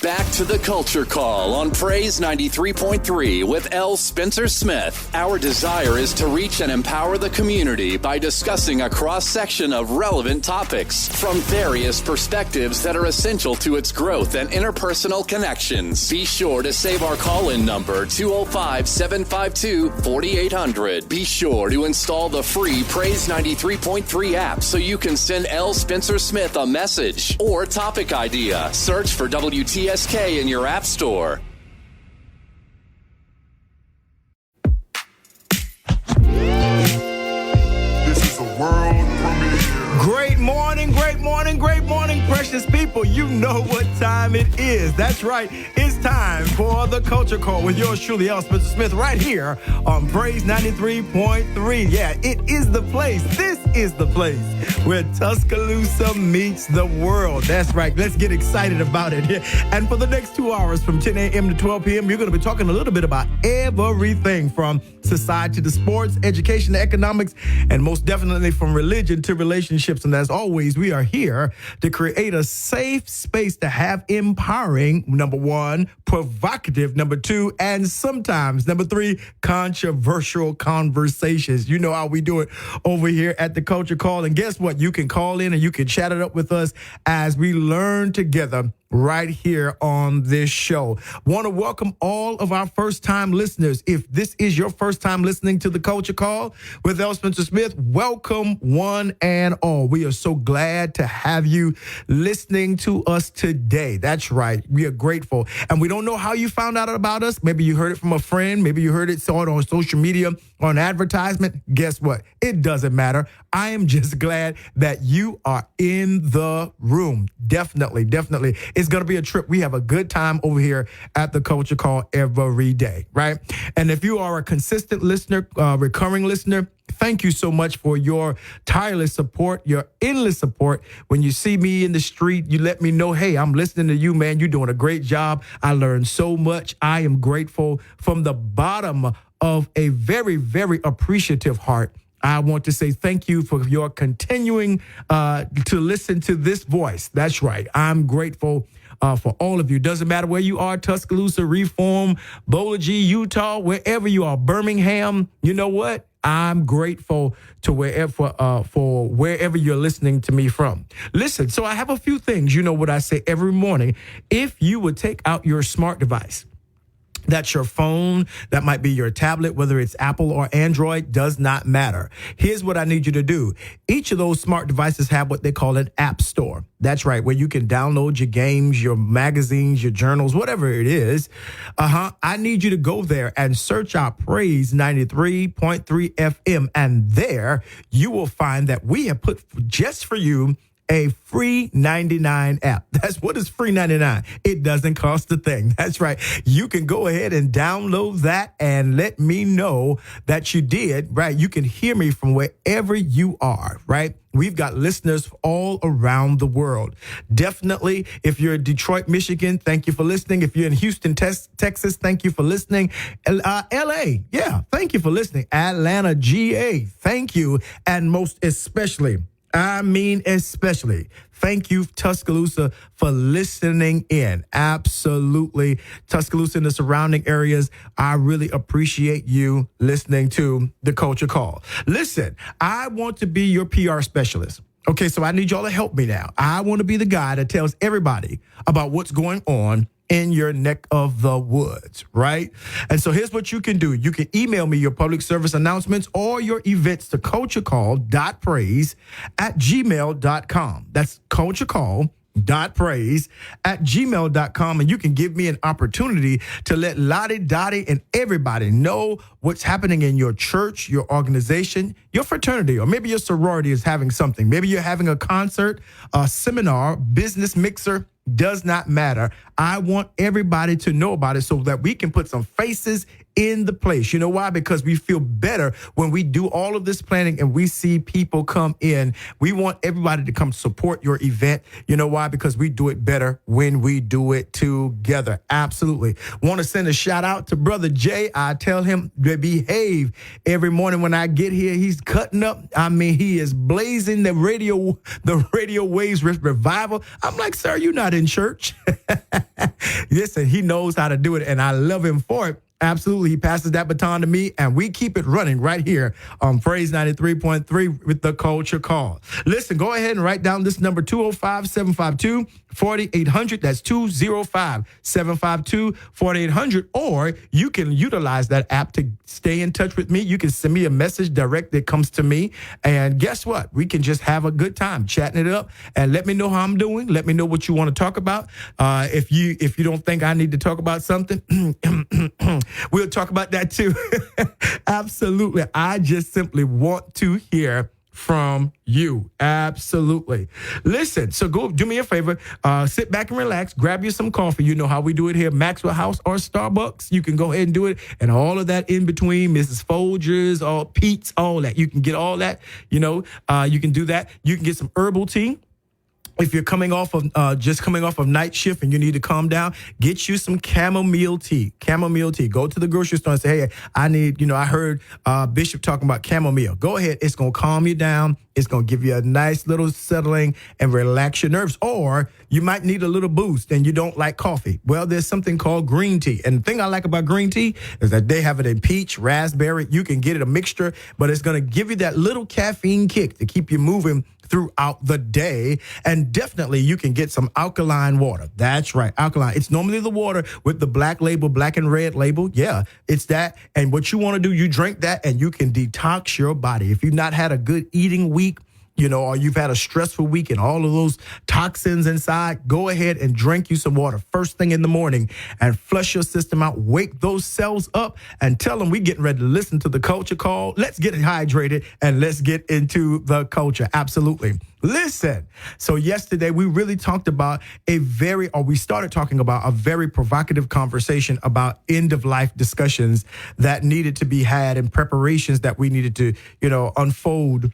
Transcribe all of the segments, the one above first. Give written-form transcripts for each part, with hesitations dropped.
Back to the Culture Call on Praise 93.3 with L. Spencer Smith. Our desire is to reach and empower the community by discussing a cross-section of relevant topics from various perspectives that are essential to its growth and interpersonal connections. Be sure to save our call-in number, 205-752-4800. Be sure to install the free Praise 93.3 app so you can send L. Spencer Smith a message or topic idea. Search for WTSK in your app store. This is a world premiere. Great morning, great morning, great morning, precious people. You know what time it is. That's right. It's time for the Culture Call with yours truly, L. Spencer Smith, right here on Praise 93.3. Yeah, it is the place. This is the place where Tuscaloosa meets the world. That's right. Let's get excited about it. And for the next 2 hours from 10 a.m. to 12 p.m., you're going to be talking a little bit about everything from society to sports, education to economics, and most definitely from religion to relationships. And as always, we are here to create a safe space to have empowering, number one, provocative, number two, and sometimes, number three, controversial conversations. You know how we do it over here at the Culture Call. And guess what? You can call in and you can chat it up with us as we learn together right here on this show. Want to welcome all of our first-time listeners. If this is your first time listening to the Culture Call with L. Spencer Smith, welcome one and all. We are so glad to have you listening to us today. That's right. We are grateful. And we don't know how you found out about us. Maybe you heard it from a friend. Maybe you saw it on social media, on advertisement. Guess what? It doesn't matter. I am just glad that you are in the room. Definitely. It's going to be a trip. We have a good time over here at the Culture Call every day, right? And if you are a consistent listener, recurring listener, thank you so much for your tireless support, your endless support. When you see me in the street, you let me know, hey, I'm listening to you, man. You're doing a great job. I learned so much. I am grateful from the bottom of a very, very appreciative heart. I want to say thank you for your continuing to listen to this voice. That's right. I'm grateful for all of you. Doesn't matter where you are, Tuscaloosa, Reform, Bowler G, Utah, wherever you are, Birmingham. You know what? I'm grateful to for wherever you're listening to me from. Listen, so I have a few things. You know what I say every morning. If you would take out your smart device, that's your phone, that might be your tablet, whether it's Apple or Android, does not matter. Here's what I need you to do. Each of those smart devices have what they call an app store. That's right, where you can download your games, your magazines, your journals, whatever it is. I need you to go there and search out Praise 93.3 FM. And there you will find that we have put just for you a free 99 app. That's what is free 99. It doesn't cost a thing. That's right. You can go ahead and download that and let me know that you did, right? You can hear me from wherever you are, right? We've got listeners all around the world. Definitely, if you're in Detroit, Michigan, thank you for listening. If you're in Houston, Texas, thank you for listening. LA, yeah, thank you for listening. Atlanta, GA, thank you. And most especially, thank you, Tuscaloosa, for listening in. Absolutely. Tuscaloosa and the surrounding areas, I really appreciate you listening to the Culture Call. Listen, I want to be your PR specialist. Okay, so I need y'all to help me now. I want to be the guy that tells everybody about what's going on in your neck of the woods, right? And so here's what you can do. You can email me your public service announcements or your events to culturecall.praise@gmail.com. That's culturecall.praise@gmail.com. And you can give me an opportunity to let Lottie, Dottie, and everybody know what's happening in your church, your organization, your fraternity, or maybe your sorority is having something. Maybe you're having a concert, a seminar, business mixer. Does not matter. I want everybody to know about it so that we can put some faces in the place. You know why? Because we feel better when we do all of this planning and we see people come in. We want everybody to come support your event. You know why? Because we do it better when we do it together. Absolutely. Want to send a shout out to Brother Jay. I tell him to behave every morning when I get here. He's cutting up. I mean, he is blazing the radio waves revival. I'm like, sir, you're not in church. Listen, he knows how to do it, and I love him for it. Absolutely. He passes that baton to me, and we keep it running right here on Praise 93.3 with the Culture Call. Listen, go ahead and write down this number, 205-752-4800. That's 205-752-4800. Or you can utilize that app to stay in touch with me. You can send me a message direct that comes to me. And guess what? We can just have a good time chatting it up and let me know how I'm doing. Let me know what you want to talk about. If you don't think I need to talk about something, we'll talk about that too. Absolutely. I just simply want to hear from you. Absolutely. Listen, so go do me a favor. Sit back and relax. Grab you some coffee. You know how we do it here, Maxwell House or Starbucks. You can go ahead and do it. And all of that in between, Mrs. Folgers, all Pete's, all that. You can get all that. You can do that. You can get some herbal tea. If you're coming off of night shift and you need to calm down, get you some chamomile tea. Chamomile tea. Go to the grocery store and say, hey, I need, I heard Bishop talking about chamomile. Go ahead. It's going to calm you down. It's going to give you a nice little settling and relax your nerves. Or you might need a little boost and you don't like coffee. Well, there's something called green tea. And the thing I like about green tea is that they have it in peach, raspberry. You can get it a mixture, but it's going to give you that little caffeine kick to keep you moving throughout the day. And definitely you can get some alkaline water. That's right, alkaline. It's normally the water with the black label, black and red label. Yeah, it's that. And what you want to do, you drink that and you can detox your body. If you've not had a good eating week, or you've had a stressful week and all of those toxins inside, go ahead and drink you some water first thing in the morning and flush your system out. Wake those cells up and tell them we're getting ready to listen to the Culture Call. Let's get hydrated and let's get into the culture. Absolutely. Listen, so yesterday we really talked about we started talking about a very provocative conversation about end of life discussions that needed to be had and preparations that we needed to, unfold,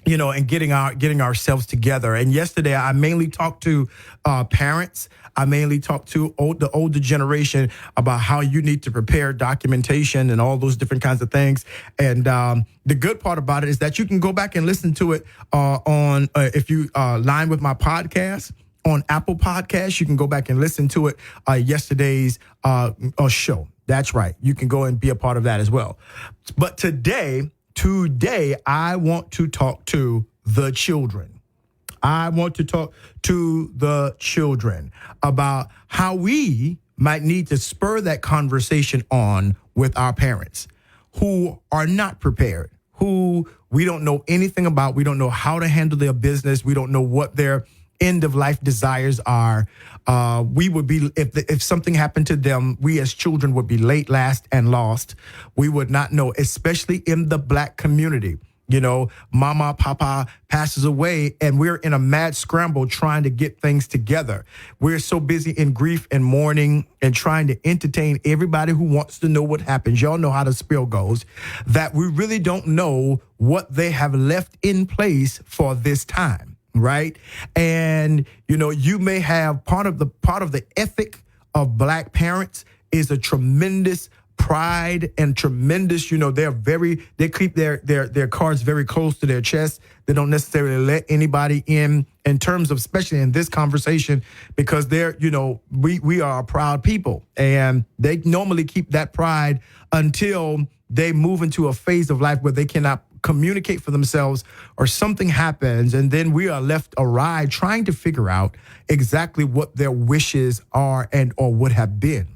and getting ourselves together. And yesterday, I mainly talked to parents. I mainly talked to the older generation about how you need to prepare documentation and all those different kinds of things. And the good part about it is that you can go back and listen to it on if you line with my podcast on Apple Podcasts. You can go back and listen to it yesterday's show. That's right. You can go and be a part of that as well. But Today, I want to talk to the children. I want to talk to the children about how we might need to spur that conversation on with our parents who are not prepared, who we don't know anything about. We don't know how to handle their business. We don't know what their end of life desires are. We would be, if something happened to them, we as children would be late, last, and lost. We would not know, especially in the Black community. Mama, Papa passes away and we're in a mad scramble trying to get things together. We're so busy in grief and mourning and trying to entertain everybody who wants to know what happens. Y'all know how the spiel goes, that we really don't know what they have left in place for this time. Right. And, you may have part of the ethic of Black parents is a tremendous pride and tremendous, they keep their cards very close to their chest. They don't necessarily let anybody in terms of, especially in this conversation, because we are a proud people and they normally keep that pride until they move into a phase of life where they cannot communicate for themselves or something happens. And then we are left awry trying to figure out exactly what their wishes are or would have been.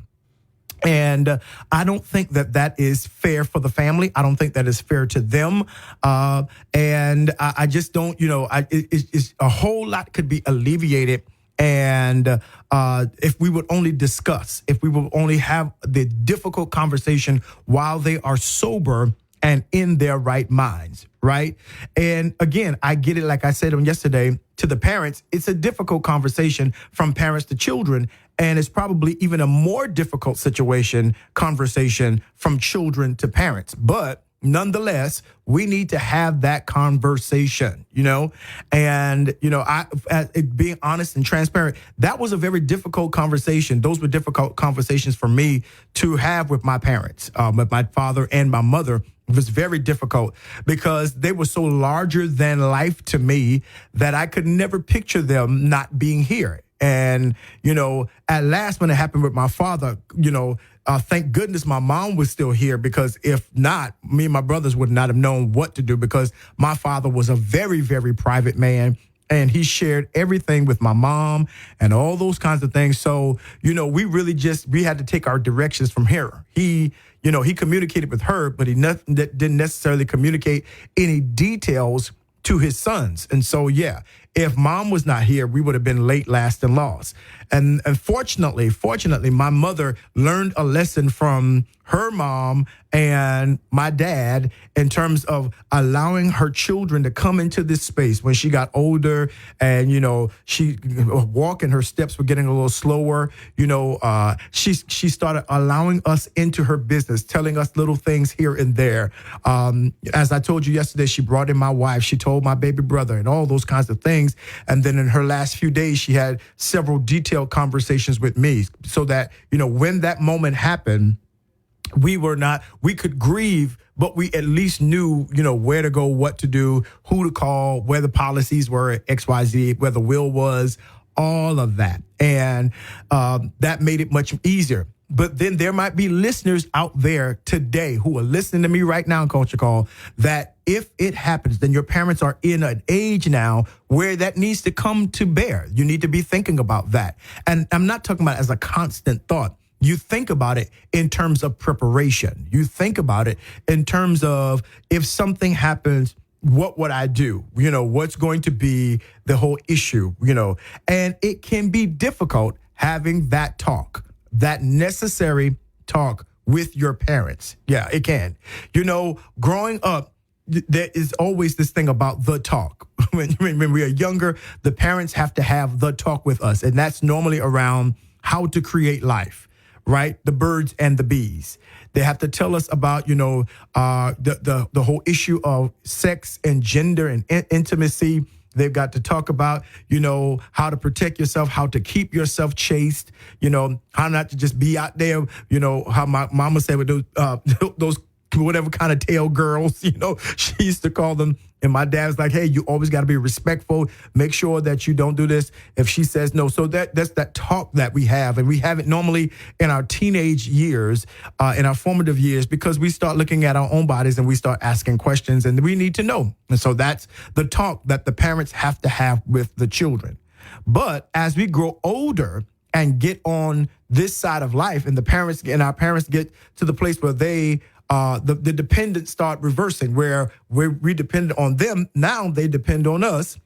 And I don't think that is fair for the family. I don't think that is fair to them. And I just don't, it's a whole lot could be alleviated. And if we would only discuss, if we would only have the difficult conversation while they are sober and in their right minds, right? And again, I get it, like I said on yesterday, to the parents, it's a difficult conversation from parents to children, and it's probably even a more difficult conversation from children to parents. But nonetheless, we need to have that conversation, and, being honest and transparent, that was a very difficult conversation. Those were difficult conversations for me to have with my parents, with my father and my mother. It was very difficult because they were so larger than life to me that I could never picture them not being here. And, at last when it happened with my father, thank goodness my mom was still here, because if not, me and my brothers would not have known what to do, because my father was a very, very private man. And he shared everything with my mom and all those kinds of things. So, we had to take our directions from here. He communicated with her, but he didn't necessarily communicate any details to his sons. And so, if mom was not here, we would have been late, last, and lost. And fortunately, my mother learned a lesson from her mom and my dad in terms of allowing her children to come into this space when she got older, and she walking, her steps were getting a little slower. She started allowing us into her business, telling us little things here and there. As I told you yesterday, she brought in my wife, she told my baby brother, and all those kinds of things. And then in her last few days, she had several detailed conversations with me, so that when that moment happened, we could grieve, but we at least knew, where to go, what to do, who to call, where the policies were, XYZ, where the will was, all of that. And that made it much easier. But then there might be listeners out there today who are listening to me right now in Culture Call, that if it happens, then your parents are in an age now where that needs to come to bear. You need to be thinking about that. And I'm not talking about as a constant thought. You think about it in terms of preparation. You think about it in terms of, if something happens, what would I do? What's going to be the whole issue? And it can be difficult having that talk, that necessary talk with your parents. Yeah, it can. Growing up, there is always this thing about the talk. When we are younger, the parents have to have the talk with us. And that's normally around how to create life. Right? The birds and the bees. They have to tell us about, the whole issue of sex and gender and intimacy. They've got to talk about, how to protect yourself, how to keep yourself chaste, how not to just be out there, how my mama said with those whatever kind of tail girls, she used to call them. And my dad's like, hey, you always got to be respectful. Make sure that you don't do this if she says no. So that's that talk that we have. And we have it normally in our teenage years, in our formative years, because we start looking at our own bodies and we start asking questions, and we need to know. And so that's the talk that the parents have to have with the children. But as we grow older and get on this side of life, and our parents get to the place where they the dependents start reversing, where we depend on them. Now they depend on us.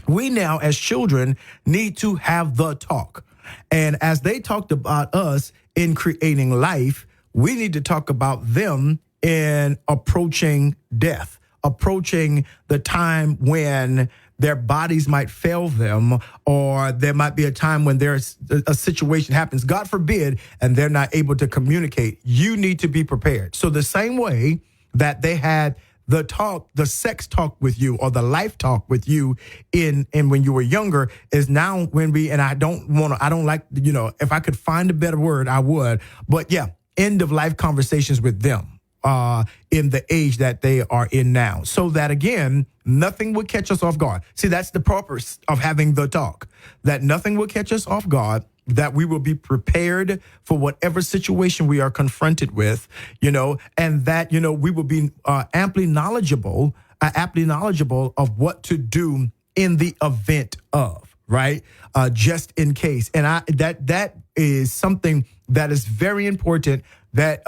We now, as children, need to have the talk. And as they talked about us in creating life, we need to talk about them in approaching death, approaching the time when their bodies might fail them, or there might be a time when there's a situation happens, God forbid, and they're not able to communicate. You need to be prepared. So the same way that they had the talk, the sex talk with you, or the life talk with you in when you were younger, is now when I don't like, if I could find a better word, I would. But yeah, end of life conversations with them. In the age that they are in now, so that again, nothing will catch us off guard. See, that's the purpose of having the talk, that nothing will catch us off guard, that we will be prepared for whatever situation we are confronted with, and that, we will be aptly knowledgeable of what to do in the event of, right? Just in case. And that is something that is very important, that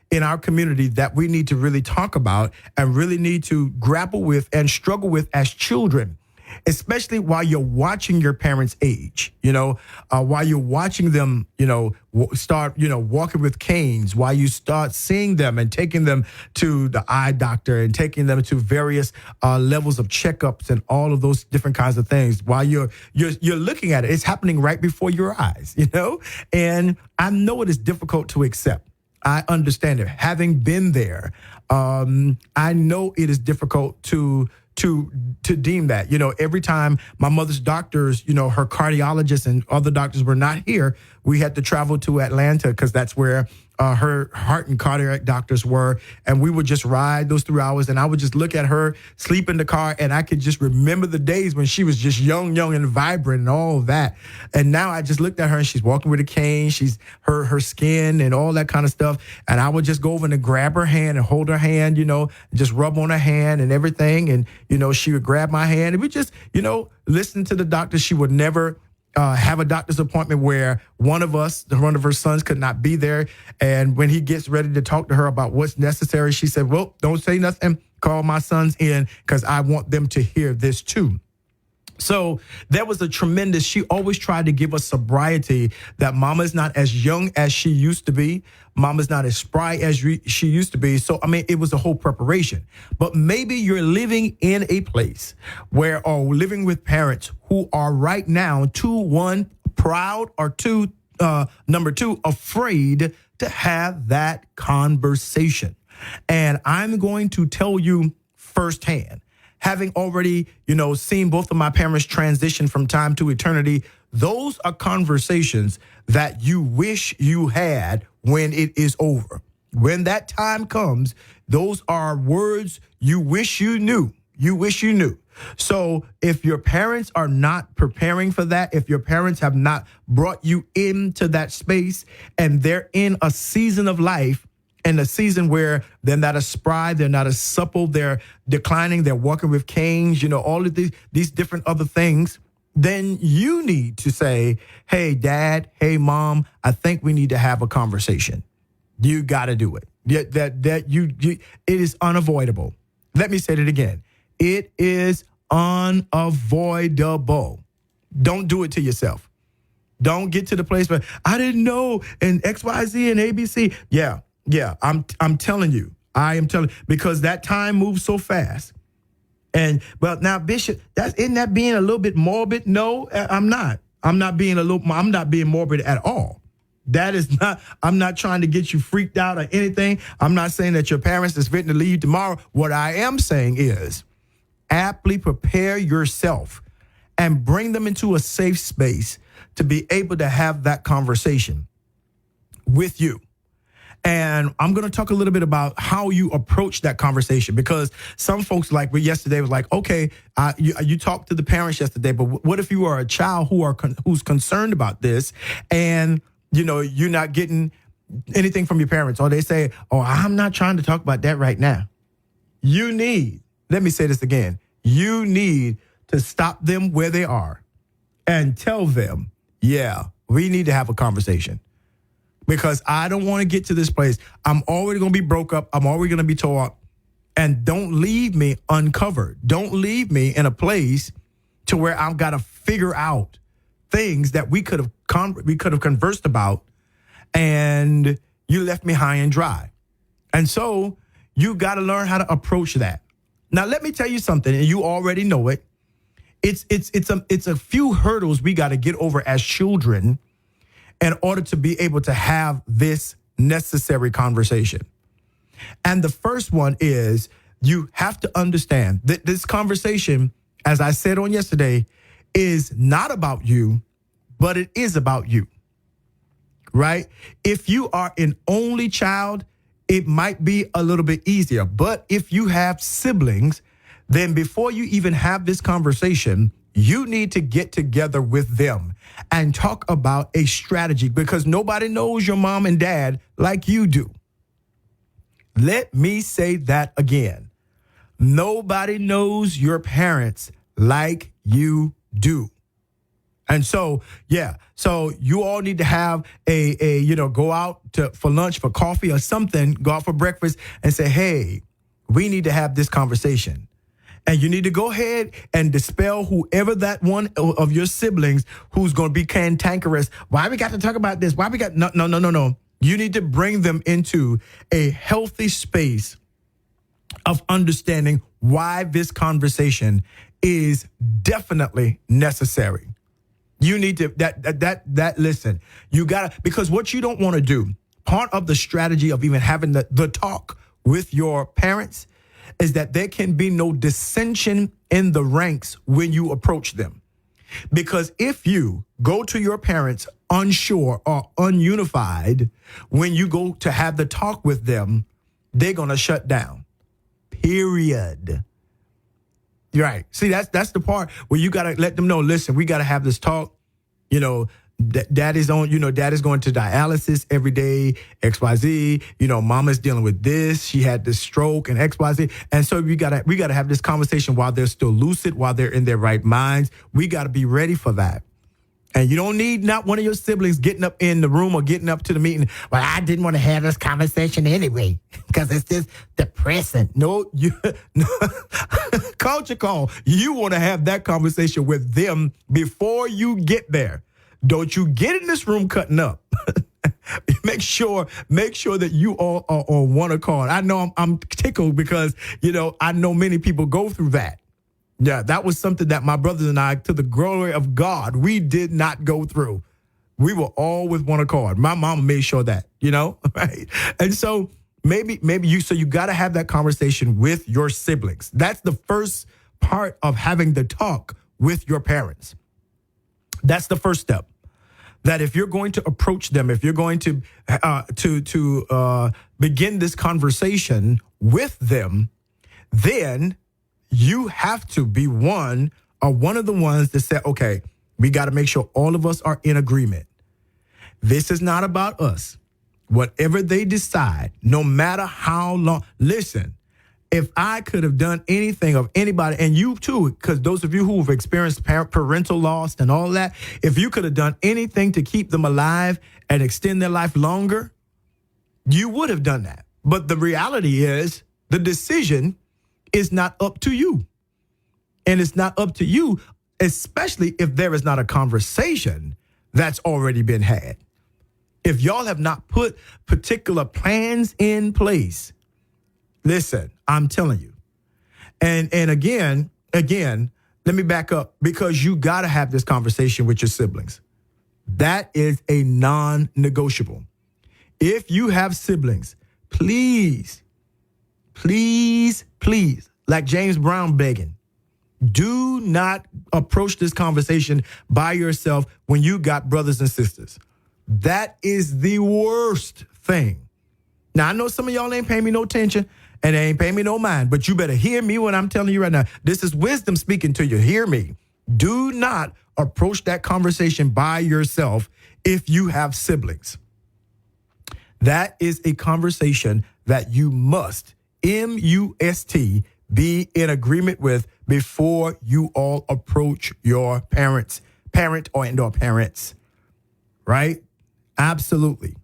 in our community, that we need to really talk about and really need to grapple with and struggle with as children, especially while you're watching your parents age, while you're watching them, start, walking with canes, while you start seeing them and taking them to the eye doctor and taking them to various levels of checkups and all of those different kinds of things, while you're looking at it. It's happening right before your eyes, and I know it is difficult to accept. I understand it. Having been there, I know it is difficult to deem that. Every time my mother's doctors, her cardiologists and other doctors were not here, we had to travel to Atlanta because that's where her heart and cardiac doctors were. And we would just ride those 3 hours. And I would just look at her sleep in the car. And I could just remember the days when she was just young and vibrant and all of that. And now I just looked at her and she's walking with a cane. She's her skin and all that kind of stuff. And I would just go over and grab her hand and hold her hand, just rub on her hand and everything. And, she would grab my hand. And we just, listen to the doctor. She would never have a doctor's appointment where one of her sons could not be there. And when he gets ready to talk to her about what's necessary, she said, well, don't say nothing. Call my sons in because I want them to hear this too. So there was she always tried to give us sobriety, that mama's not as young as she used to be. Mama's not as spry as she used to be. So, it was a whole preparation. But maybe you're living in a place or living with parents who are right now, one, proud, or number two, afraid to have that conversation. And I'm going to tell you firsthand, having already, seen both of my parents transition from time to eternity, those are conversations that you wish you had when it is over. When that time comes, those are words you wish you knew. You wish you knew. So if your parents are not preparing for that, if your parents have not brought you into that space and they're in a season of life, in a season where they're not as spry, they're not as supple, they're declining, they're walking with canes, all of these different other things, then you need to say, hey, dad, hey, mom, I think we need to have a conversation. You got to do it. It is unavoidable. Let me say it again. It is unavoidable. Don't do it to yourself. Don't get to the place where I didn't know and X, Y, Z and ABC. Yeah, I'm telling you. I am telling because that time moves so fast. But now, Bishop, isn't that being a little bit morbid? No, I'm not. I'm not being morbid at all. That is not, I'm not trying to get you freaked out or anything. I'm not saying that your parents is fitting to leave tomorrow. What I am saying is aptly prepare yourself and bring them into a safe space to be able to have that conversation with you. And I'm going to talk a little bit about how you approach that conversation, because some folks yesterday was like, okay, you talked to the parents yesterday, but what if you are a child who's concerned about this and, you're not getting anything from your parents, or they say, oh, I'm not trying to talk about that right now. Let me say this again. You need to stop them where they are and tell them, yeah, we need to have a conversation. Because I don't want to get to this place. I'm already going to be broke up. I'm already going to be tore up. And don't leave me uncovered. Don't leave me in a place to where I've got to figure out things that we could have conversed about, and you left me high and dry. And so you got to learn how to approach that. Now, let me tell you something, and you already know it. It's a few hurdles we got to get over as children in order to be able to have this necessary conversation. And the first one is you have to understand that this conversation, as I said on yesterday, is not about you, but it is about you, right? If you are an only child, it might be a little bit easier. But if you have siblings, then before you even have this conversation, you need to get together with them and talk about a strategy, because nobody knows your mom and dad like you do. Let me say that again. Nobody knows your parents like you do. And so, so you all need to have go out for lunch, for coffee or something, go out for breakfast and say, hey, we need to have this conversation. And you need to go ahead and dispel whoever that one of your siblings who's going to be cantankerous. Why we got to talk about this? Why we got no. You need to bring them into a healthy space of understanding why this conversation is definitely necessary. You need to listen. You gotta, because what you don't want to do, part of the strategy of even having the talk with your parents is that there can be no dissension in the ranks when you approach them. Because if you go to your parents unsure or ununified, when you go to have the talk with them, they're going to shut down. Period. Right. See, that's the part where you got to let them know, listen, we got to have this talk. You know, daddy's going to dialysis every day, XYZ. You know, mama's dealing with this. She had this stroke and XYZ. And so we got to have this conversation while they're still lucid, while they're in their right minds. We got to be ready for that. And you don't need not one of your siblings getting up in the room or getting up to the meeting. Well, I didn't want to have this conversation anyway because it's just depressing. No, culture call. You want to have that conversation with them before you get there. Don't you get in this room cutting up. Make sure that you all are on one accord. I know I'm tickled because, you know, I know many people go through that. Yeah, that was something that my brothers and I, to the glory of God, we did not go through. We were all with one accord. My mama made sure that, you know, right? And so maybe you got to have that conversation with your siblings. That's the first part of having the talk with your parents. That's the first step. That if you're going to approach them, if you're going to begin this conversation with them, then you have to be one of the ones that say, okay, we got to make sure all of us are in agreement. This is not about us. Whatever they decide, no matter how long, listen, if I could have done anything of anybody, and you too, because those of you who have experienced parental loss and all that, if you could have done anything to keep them alive and extend their life longer, you would have done that. But the reality is the decision is not up to you. And it's not up to you, especially if there is not a conversation that's already been had. If y'all have not put particular plans in place, listen, I'm telling you. And again, let me back up, because you got to have this conversation with your siblings. That is a non-negotiable. If you have siblings, please, like James Brown begging, do not approach this conversation by yourself when you got brothers and sisters. That is the worst thing. Now, I know some of y'all ain't paying me no attention and they ain't paying me no mind, but you better hear me when I'm telling you right now. This is wisdom speaking to you. Hear me. Do not approach that conversation by yourself if you have siblings. That is a conversation that you must, M-U-S-T, be in agreement with before you all approach your parent or parents, right? Absolutely.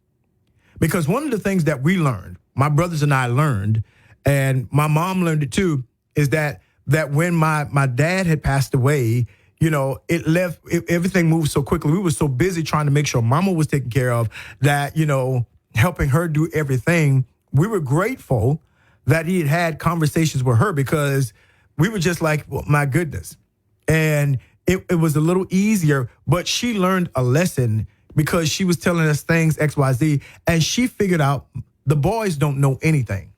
Because one of the things that we learned, my brothers and I learned, and my mom learned it too, is that when my dad had passed away, you know, everything moved so quickly. We were so busy trying to make sure mama was taken care of that, you know, helping her do everything. We were grateful that he had conversations with her, because we were just like, well, my goodness. And it was a little easier, but she learned a lesson because she was telling us things, XYZ, and she figured out the boys don't know anything.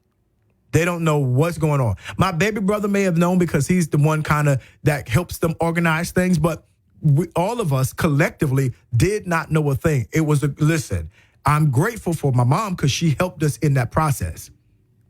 They don't know what's going on. My baby brother may have known because he's the one kind of that helps them organize things, but all of us collectively did not know a thing. It was listen, I'm grateful for my mom because she helped us in that process,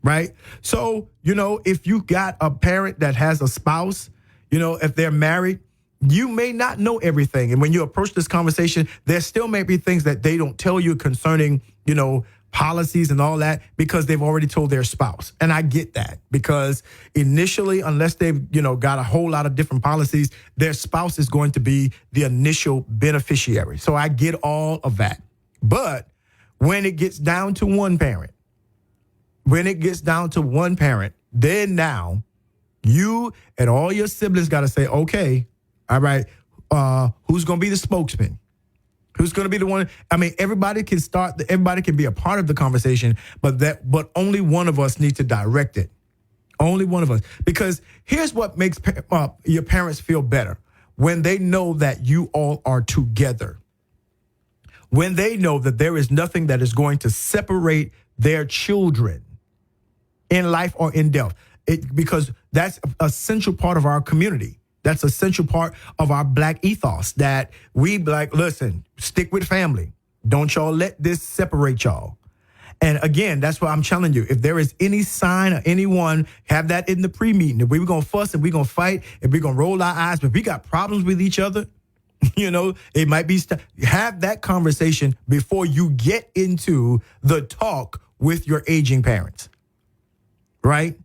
right? So, you know, if you got a parent that has a spouse, you know, if they're married, you may not know everything. And when you approach this conversation, there still may be things that they don't tell you concerning, you know, policies and all that, because they've already told their spouse. And I get that, because initially, unless they've, you know, got a whole lot of different policies, their spouse is going to be the initial beneficiary. So I get all of that. But when it gets down to one parent, then now you and all your siblings got to say, okay, all right, who's going to be the spokesman? Who's going to be the one? I mean, everybody can be a part of the conversation, but only one of us needs to direct it. Only one of us. Because here's what makes your parents feel better: when they know that you all are together. When they know that there is nothing that is going to separate their children in life or in death. Because that's a central part of our community. That's an essential part of our black ethos that we like, listen, stick with family. Don't y'all let this separate y'all. And again, that's what I'm telling you. If there is any sign or anyone, have that in the pre-meeting. If we're going to fuss, if we're going to fight, if we're going to roll our eyes, but if we got problems with each other, it might be, have that conversation before you get into the talk with your aging parents, right?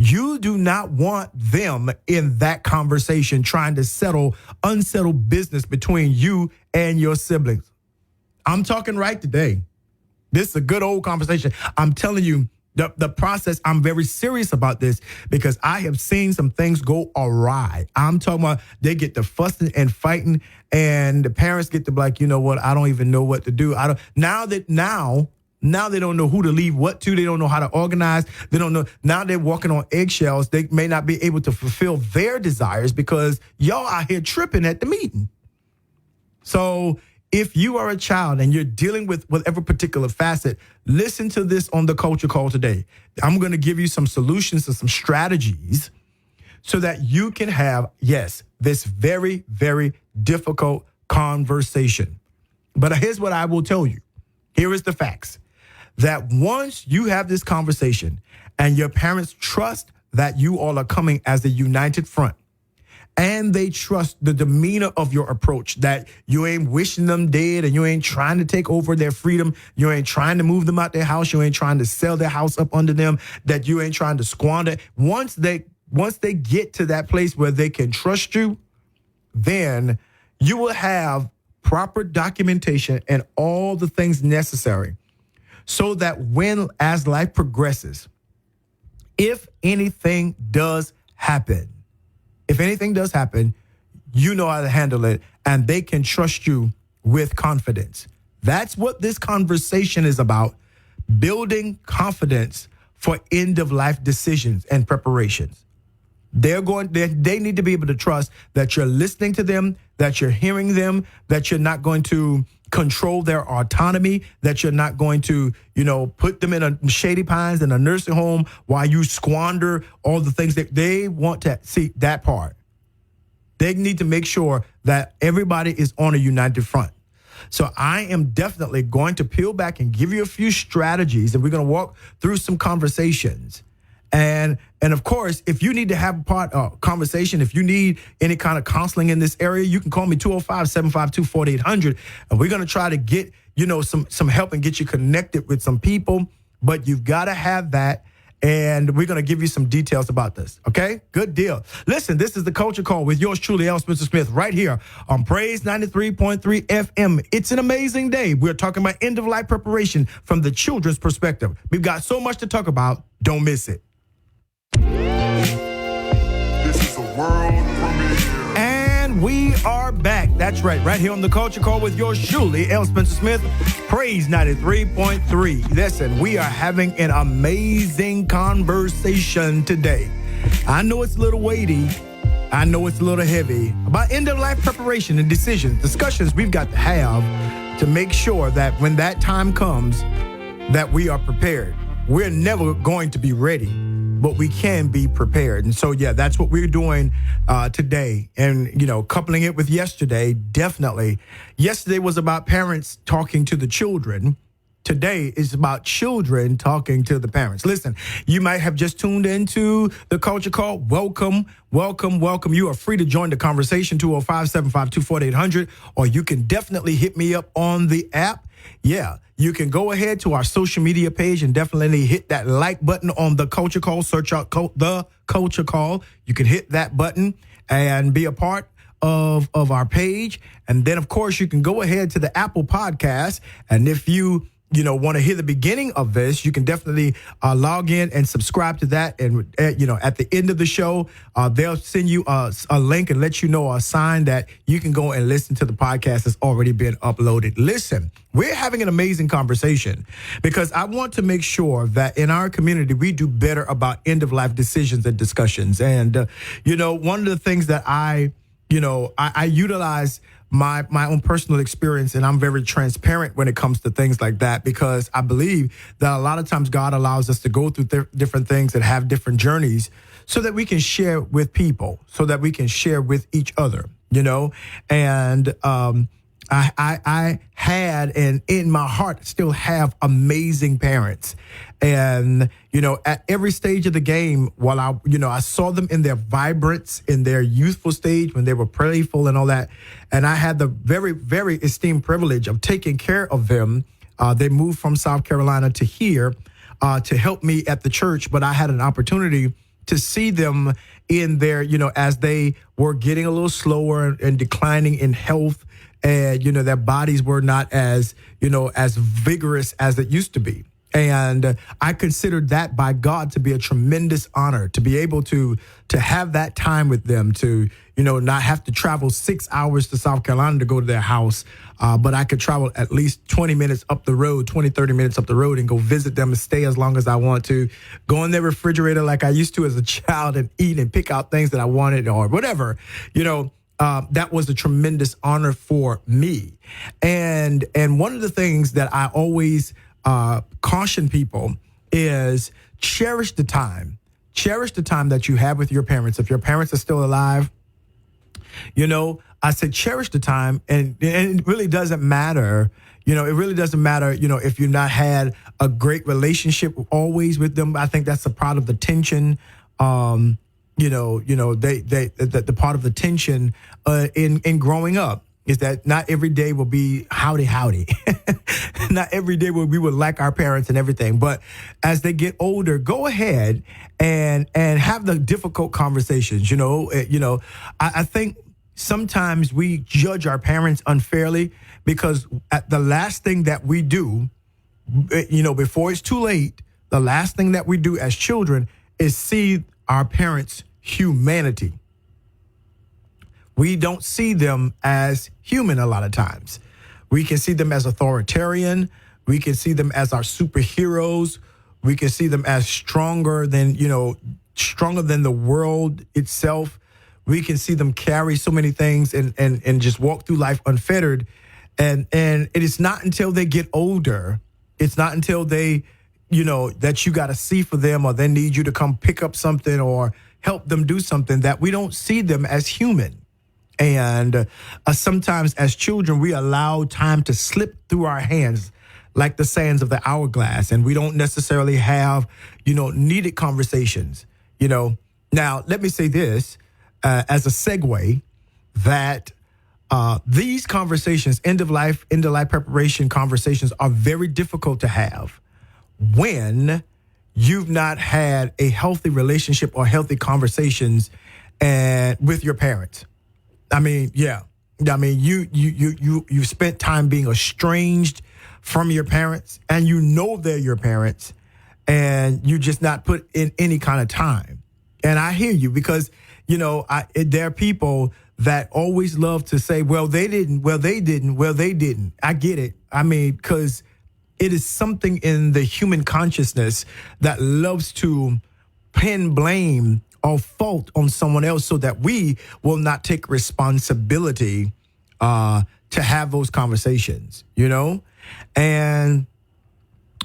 You do not want them in that conversation trying to settle unsettled business between you and your siblings. I'm talking right today. This is a good old conversation. I'm telling you, the process, I'm very serious about this because I have seen some things go awry. I'm talking about they get to fussing and fighting and the parents get to be like, you know what, I don't even know what to do. Now they don't know who to leave what to. They don't know how to organize. They don't know. Now they're walking on eggshells. They may not be able to fulfill their desires because y'all out here tripping at the meeting. So if you are a child and you're dealing with whatever particular facet, listen to this on the Culture Call today. I'm going to give you some solutions and some strategies so that you can have, yes, this very, very difficult conversation. But here's what I will tell you. Here is the facts. That once you have this conversation and your parents trust that you all are coming as a united front, and they trust the demeanor of your approach, that you ain't wishing them dead and you ain't trying to take over their freedom. You ain't trying to move them out their house. You ain't trying to sell their house up under them, that you ain't trying to squander. Once they get to that place where they can trust you, then you will have proper documentation and all the things necessary so that as life progresses, if anything does happen, you know how to handle it, and they can trust you with confidence. That's what this conversation is about, building confidence for end-of-life decisions and preparations. They need to be able to trust that you're listening to them, that you're hearing them, that you're not going to control their autonomy, that you're not going to, put them in a Shady Pines in a nursing home while you squander all the things that they want to see. That part. They need to make sure that everybody is on a united front. So I am definitely going to peel back and give you a few strategies, and we're going to walk through some conversations. And of course, if you need to have a conversation, if you need any kind of counseling in this area, you can call me 205-752-4800. And we're going to try to get, some help and get you connected with some people. But you've got to have that. And we're going to give you some details about this. Okay? Good deal. Listen, this is the Culture Call with yours truly, L. Spencer Smith, right here on Praise 93.3 FM. It's an amazing day. We're talking about end-of-life preparation from the children's perspective. We've got so much to talk about. Don't miss it. This is a world premiere. And we are back. That's right here on the Culture Call with yours truly, L. Spencer Smith, Praise 93.3. Listen, we are having an amazing conversation today. I know it's a little weighty. I know it's a little heavy. About end-of-life preparation and discussions we've got to have to make sure that when that time comes, that we are prepared. We're never going to be ready, but we can be prepared. And so, that's what we're doing today. And, coupling it with yesterday, definitely. Yesterday was about parents talking to the children. Today is about children talking to the parents. Listen, you might have just tuned into the Culture Call. Welcome. You are free to join the conversation, 205-752-4800, or you can definitely hit me up on the app. Yeah, you can go ahead to our social media page and definitely hit that like button on the Culture Call. Search out the Culture Call. You can hit that button and be a part of our page. And then, of course, you can go ahead to the Apple Podcast. And if you want to hear the beginning of this, you can definitely log in and subscribe to that. And, at the end of the show, they'll send you a link and let you know, a sign that you can go and listen to the podcast that's already been uploaded. Listen, we're having an amazing conversation because I want to make sure that in our community, we do better about end-of-life decisions and discussions. And, one of the things that I utilize my own personal experience, and I'm very transparent when it comes to things like that, because I believe that a lot of times God allows us to go through different things and have different journeys so that we can share with people, so that we can share with each other, and I had, and in my heart still have, amazing parents. And, at every stage of the game, while I saw them in their vibrance, in their youthful stage, when they were playful and all that. And I had the very, very esteemed privilege of taking care of them. They moved from South Carolina to here to help me at the church. But I had an opportunity to see them in their, as they were getting a little slower and declining in health. And, their bodies were not as, as vigorous as it used to be. And I considered that by God to be a tremendous honor, to be able to have that time with them, to, not have to travel 6 hours to South Carolina to go to their house. But I could travel at least 20 minutes up the road, 20, 30 minutes up the road, and go visit them and stay as long as I want to, go in their refrigerator like I used to as a child and eat and pick out things that I wanted or whatever, that was a tremendous honor for me. And one of the things that I always caution people is cherish the time that you have with your parents. If your parents are still alive, I said cherish the time, and it really doesn't matter. It really doesn't matter, if you've not had a great relationship always with them. I think that's a part of the tension. The part of the tension in growing up is that not every day will be howdy. Not every day will we will like our parents and everything. But as they get older, go ahead and have the difficult conversations. I think sometimes we judge our parents unfairly because at the last thing that we do, before it's too late, the last thing that we do as children is see our parents' humanity. We don't see them as human a lot of times. We can see them as authoritarian. We can see them as our superheroes. We can see them as stronger than the world itself. We can see them carry so many things and just walk through life unfettered. And it is not until they get older, it's not until they, that you got to see for them or they need you to come pick up something or help them do something that we don't see them as human. And sometimes as children, we allow time to slip through our hands like the sands of the hourglass. And we don't necessarily have, needed conversations, Now, let me say this as a segue that these conversations, end of life preparation conversations are very difficult to have when you've not had a healthy relationship or healthy conversations with your parents. I mean, yeah. I mean, you spent time being estranged from your parents, and they're your parents, and you just not put in any kind of time. And I hear you because, there are people that always love to say, well, they didn't. I get it. I mean, because it is something in the human consciousness that loves to pin blame or fault on someone else so that we will not take responsibility to have those conversations, And,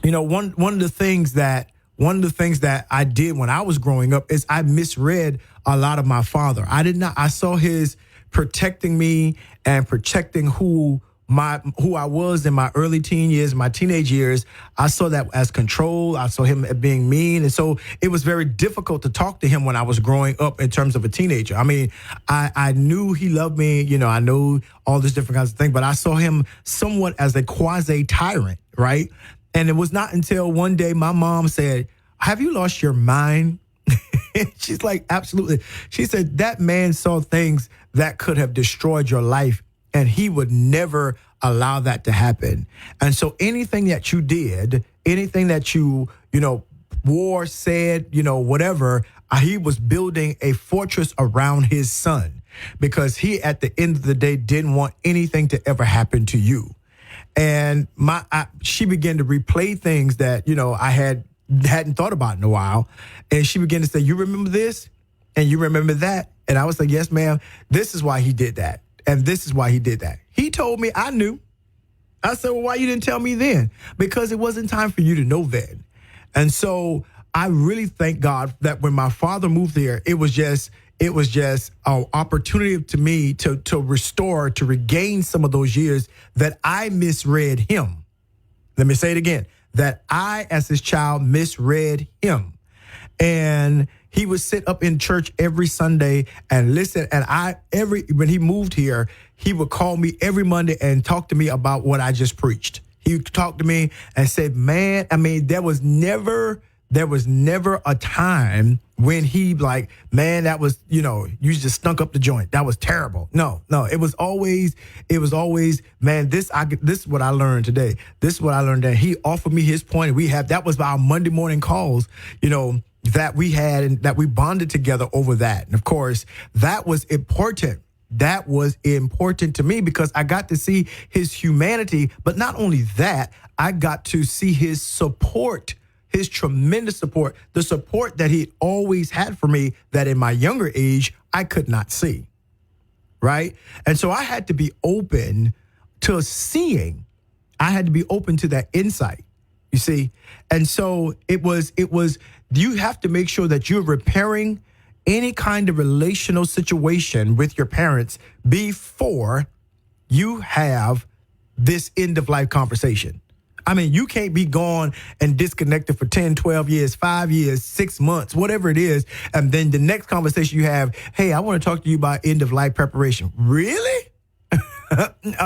one of the things that I did when I was growing up is I misread a lot of my father. I saw his protecting me and protecting who I was in my early teen years, my teenage years. I saw that as control. I saw him being mean. And so it was very difficult to talk to him when I was growing up in terms of a teenager. I mean, I knew he loved me. I know all these different kinds of things, but I saw him somewhat as a quasi tyrant, right? And it was not until one day my mom said, "Have you lost your mind?" She's like, absolutely. She said, that man saw things that could have destroyed your life, and he would never allow that to happen. And so anything that you did, anything that you wore, said, whatever, he was building a fortress around his son because he, at the end of the day, didn't want anything to ever happen to you. And she began to replay things that, I hadn't thought about in a while. And she began to say, you remember this? And you remember that? And I was like, yes, ma'am. This is why he did that. And this is why he did that. He told me, I knew. I said, well, why you didn't tell me then? Because it wasn't time for you to know then. And so I really thank God that when my father moved there, it was just an opportunity to me to restore, to regain some of those years that I misread him. Let me say it again, that I, as his child, misread him. And he would sit up in church every Sunday and listen. And when he moved here, he would call me every Monday and talk to me about what I just preached. He talked to me and said, man, I mean, there was never a time when he like, man, that was, you just stunk up the joint. That was terrible. No, it was always, man, this is what I learned today. This is what I learned. And he offered me his point. That was our Monday morning calls, that we had and that we bonded together over that. And of course, that was important. That was important to me because I got to see his humanity. But not only that, I got to see his support, his tremendous support, the support that he always had for me that in my younger age, I could not see. Right. And so I had to be open to seeing. I had to be open to that insight, you see. And so it was, you have to make sure that you're repairing any kind of relational situation with your parents before you have this end of life conversation. I mean, you can't be gone and disconnected for 10, 12 years, 5 years, 6 months, whatever it is. And then the next conversation you have, hey, I want to talk to you about end of life preparation. Really?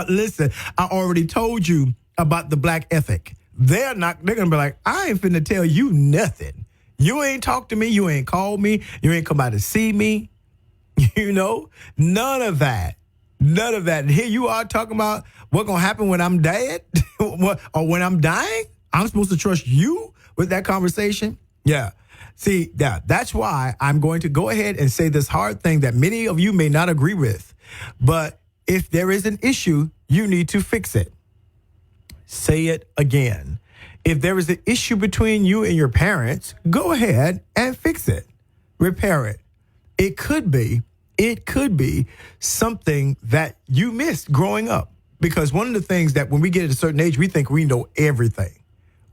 Listen, I already told you about the black ethic. They're going to be like, I ain't finna tell you nothing. You ain't talked to me. You ain't called me. You ain't come by to see me. None of that. None of that. And here you are talking about what's going to happen when I'm dead or when I'm dying. I'm supposed to trust you with that conversation. Yeah. See, that's why I'm going to go ahead and say this hard thing that many of you may not agree with. But if there is an issue, you need to fix it. Say it again. If there is an issue between you and your parents, go ahead and fix it. Repair it. It could be something that you missed growing up. Because one of the things that when we get at a certain age, we think we know everything.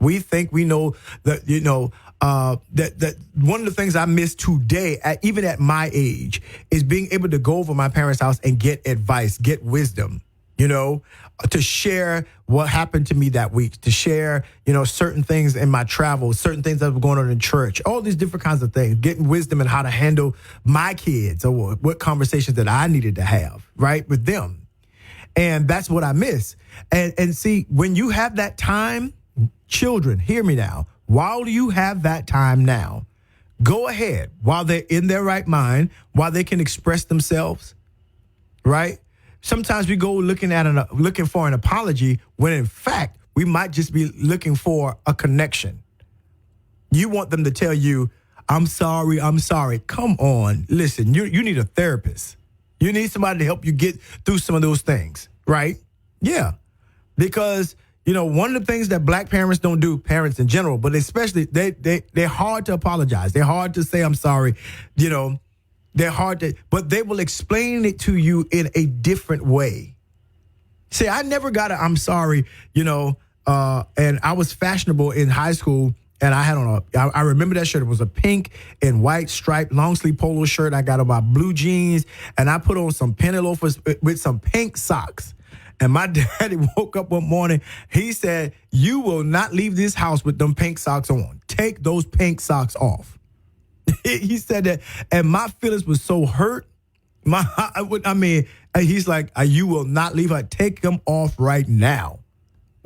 We think we know that, that one of the things I miss today, even at my age, is being able to go over my parents' house and get advice, get wisdom, to share what happened to me that week, to share, certain things in my travels, certain things that were going on in church, all these different kinds of things, getting wisdom in how to handle my kids or what conversations that I needed to have, right, with them. And that's what I miss. And see, when you have that time, children, hear me now, while you have that time now, go ahead while they're in their right mind, while they can express themselves, right? Sometimes we go looking for an apology when in fact we might just be looking for a connection. You want them to tell you, I'm sorry. Come on. Listen, you need a therapist. You need somebody to help you get through some of those things, right? Yeah. Because, one of the things that black parents don't do, parents in general, but especially they're hard to apologize. They're hard to say, I'm sorry. They're hard to, but they will explain it to you in a different way. See, I never got a I'm sorry, and I was fashionable in high school, and I had on I remember that shirt. It was a pink and white striped long sleeve polo shirt. I got on my blue jeans, and I put on some penny loafers with some pink socks. And my daddy woke up one morning. He said, you will not leave this house with them pink socks on. Take those pink socks off. He said that, and my feelings was so hurt. He's like, you will not leave her. Take them off right now.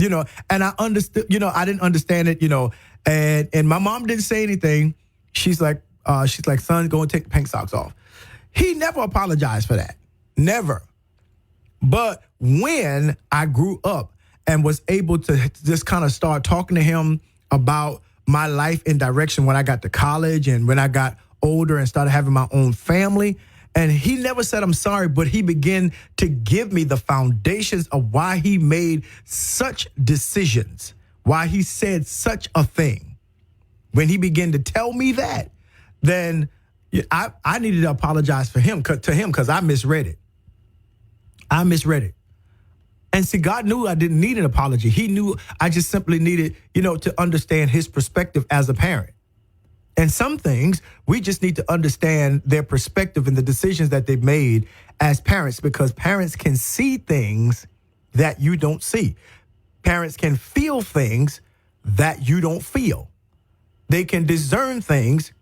And I understood, I didn't understand it, and my mom didn't say anything. She's like, son, go and take the pink socks off. He never apologized for that. Never. But when I grew up and was able to just kind of start talking to him about my life and direction when I got to college and when I got older and started having my own family. And he never said, I'm sorry, but he began to give me the foundations of why he made such decisions, why he said such a thing. When he began to tell me that, then I needed to apologize to him because I misread it. And see, God knew I didn't need an apology. He knew I just simply needed, to understand his perspective as a parent. And some things we just need to understand their perspective and the decisions that they've made as parents, because parents can see things that you don't see. Parents can feel things that you don't feel. They can discern things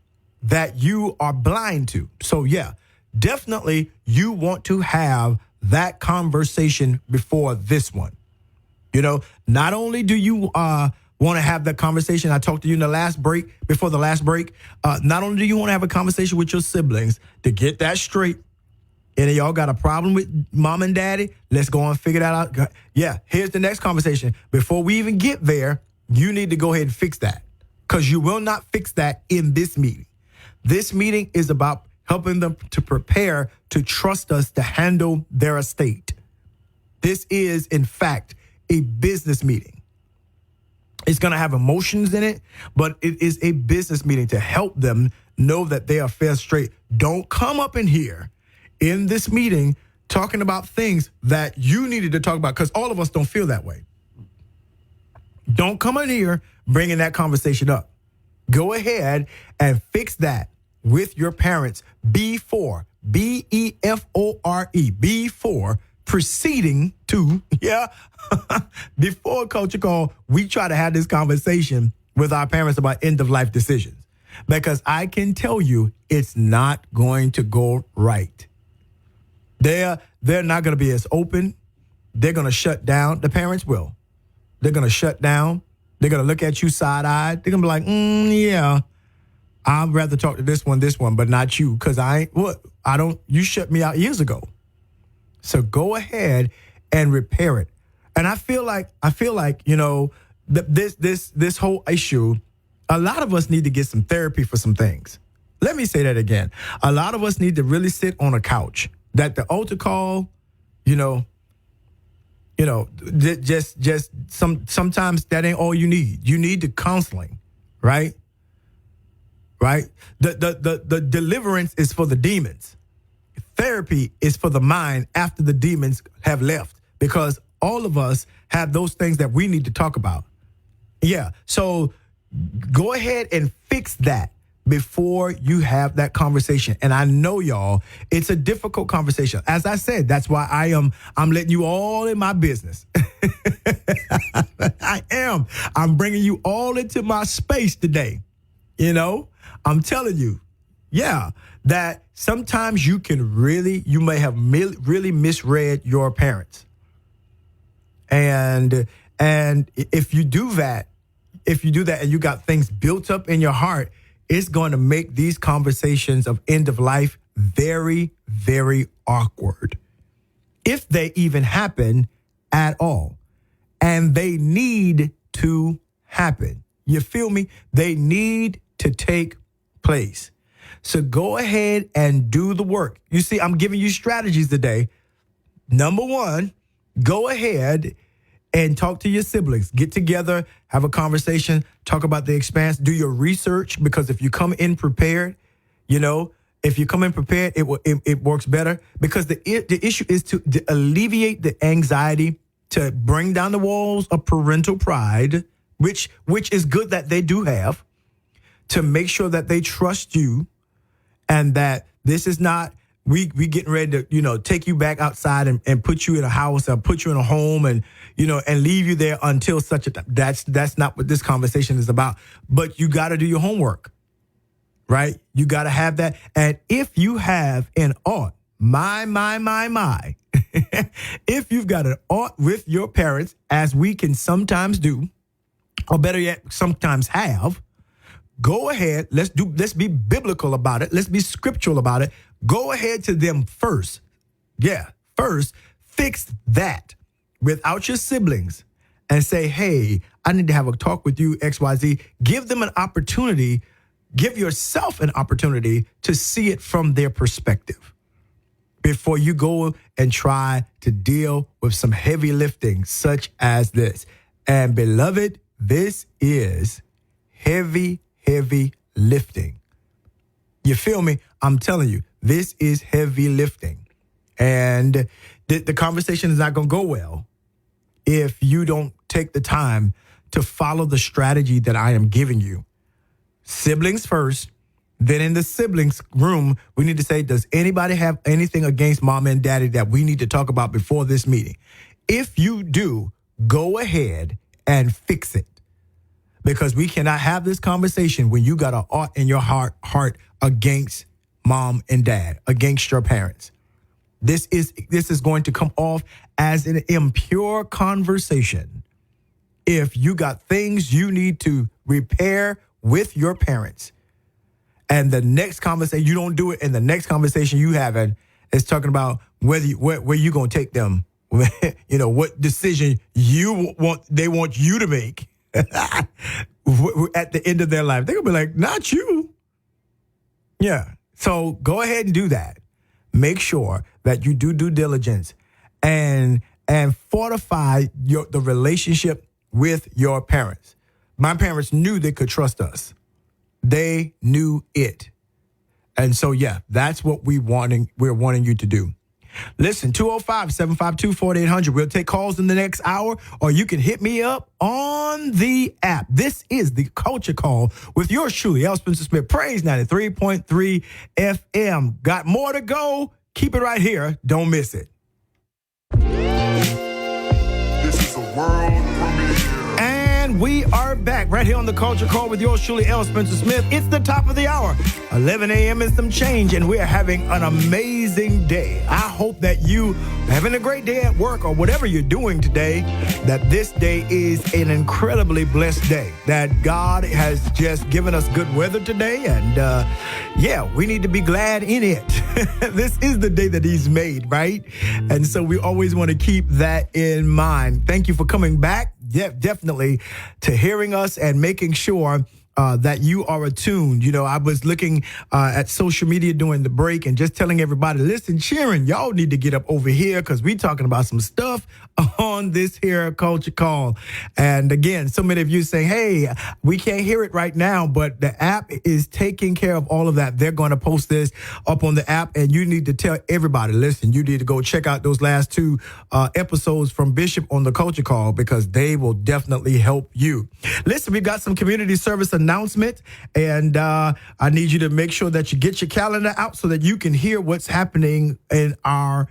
that you are blind to. So yeah, definitely you want to have that conversation before this one. You know, not only do you want to have that conversation, I talked to you in the last break, before the last break, not only do you want to have a conversation with your siblings to get that straight, and y'all got a problem with mom and daddy, let's go and figure that out. Yeah, here's the next conversation. Before we even get there, you need to go ahead and fix that, because you will not fix that in this meeting. This meeting is about helping them to prepare to trust us to handle their estate. This is, in fact, a business meeting. It's going to have emotions in it, but it is a business meeting to help them know that they are fair straight. Don't come up in here in this meeting talking about things that you needed to talk about, because all of us don't feel that way. Don't come in here bringing that conversation up. Go ahead and fix that with your parents before, B-E-F-O-R-E, before proceeding to, before Culture Call, we try to have this conversation with our parents about end-of-life decisions, because I can tell you it's not going to go right. They're not going to be as open. They're going to shut down. The parents will. They're going to shut down. They're going to look at you side-eyed. They're going to be like, yeah, I'd rather talk to this one, but not you, because you shut me out years ago. So go ahead and repair it. And I feel like, you know, this whole issue, a lot of us need to get some therapy for some things. Let me say that again. A lot of us need to really sit on a couch. That the altar call, sometimes that ain't all you need. You need the counseling, right? Right? The deliverance is for the demons. Therapy is for the mind after the demons have left, because all of us have those things that we need to talk about. Yeah. So go ahead and fix that before you have that conversation. And I know, y'all, it's a difficult conversation. As I said, that's why I'm letting you all in my business. I am. I'm bringing you all into my space today. You know, I'm telling you, that sometimes you may have really misread your parents. And if you do that and you got things built up in your heart, it's going to make these conversations of end of life very, very awkward, if they even happen at all. And they need to happen. You feel me? They need to take place. So go ahead and do the work. You see, I'm giving you strategies today. Number one, go ahead and talk to your siblings. Get together, have a conversation, talk about the expanse, do your research, because if you come in prepared, it works better, because the issue is to alleviate the anxiety, to bring down the walls of parental pride, which is good that they do have, to make sure that they trust you, and that this is not, we getting ready to, take you back outside and put you in a house or put you in a home and leave you there until such a time. That's not what this conversation is about. But you got to do your homework, right? You got to have that. And if you have an aunt, my, if you've got an aunt with your parents, as we can sometimes do, or better yet, sometimes have, go ahead. Let's be biblical about it. Let's be scriptural about it. Go ahead to them first. Yeah, first, fix that without your siblings and say, hey, I need to have a talk with you, XYZ. Give them an opportunity. Give yourself an opportunity to see it from their perspective before you go and try to deal with some heavy lifting such as this. And beloved, this is heavy lifting. You feel me? I'm telling you, this is heavy lifting. And the conversation is not going to go well if you don't take the time to follow the strategy that I am giving you. siblings first. Then in the siblings room, we need to say, does anybody have anything against mom and daddy that we need to talk about before this meeting? If you do, go ahead and fix it. Because we cannot have this conversation when you got a ought in your heart against mom and dad, against your parents. This is going to come off as an impure conversation. If you got things you need to repair with your parents, and the next conversation, you don't do it, and the next conversation you having is talking about where you going to take them, what decision they want you to make at the end of their life. They're going to be like, not you. Yeah. So go ahead and do that. Make sure that you do due diligence and fortify the relationship with your parents. My parents knew they could trust us. They knew it. And so, yeah, that's what we're wanting you to do. Listen, 205-752-4800. We'll take calls in the next hour, or you can hit me up on the app. This is the Culture Call with yours truly, L. Spencer Smith, Praise 93.3 FM. Got more to go. Keep it right here. Don't miss it. This is a world premiere. And we are back right here on the Culture Call with yours truly, L. Spencer Smith. It's the top of the hour, 11 a.m. and some change, and we're having an amazing day. I hope that you are having a great day at work or whatever you're doing today, that this day is an incredibly blessed day, that God has just given us good weather today, and we need to be glad in it. This is the day that he's made, right? And so we always want to keep that in mind. Thank you for coming back. Yeah, definitely, to hearing us and making sure that you are attuned. I was looking at social media during the break and just telling everybody, listen, cheering, y'all need to get up over here because we talking about some stuff on this here Culture Call. And again, so many of you saying, hey, we can't hear it right now, but the app is taking care of all of that. They're going to post this up on the app, and you need to tell everybody, listen, you need to go check out those last two episodes from Bishop on the Culture Call because they will definitely help you. Listen, we've got some community service announcement, and I need you to make sure that you get your calendar out so that you can hear what's happening in our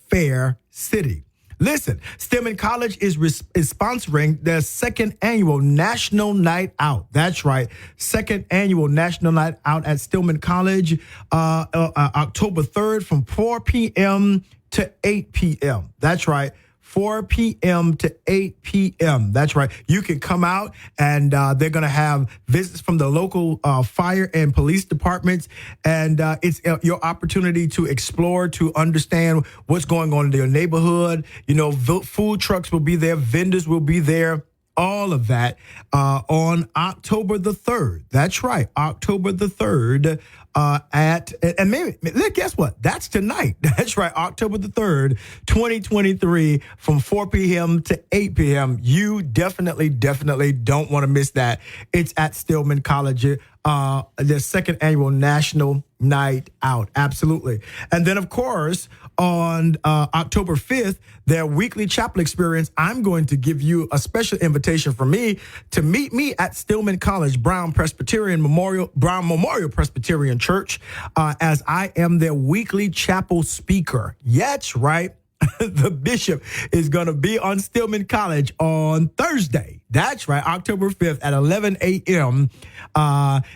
fair city. Listen, Stillman College is sponsoring their second annual National Night Out. That's right, second annual National Night Out at Stillman College, October 3rd from 4 p.m. to 8 p.m. That's right. 4 p.m. to 8 p.m. That's right. You can come out, and they're going to have visits from the local fire and police departments. And it's your opportunity to explore, to understand what's going on in your neighborhood. Food trucks will be there. Vendors will be there. All of that on October the 3rd. That's right. October the 3rd. And maybe, guess what? That's tonight. That's right. October the 3rd, 2023 from 4 p.m. to 8 p.m. You definitely don't want to miss that. It's at Stillman College, the second annual National Night Out. Absolutely. And then, of course, on October 5th, their weekly chapel experience, I'm going to give you a special invitation from me to meet me at Stillman College, Brown Memorial Presbyterian Church, as I am their weekly chapel speaker. Yeah, that's right. The bishop is going to be on Stillman College on Thursday. That's right, October 5th at 11 a.m.,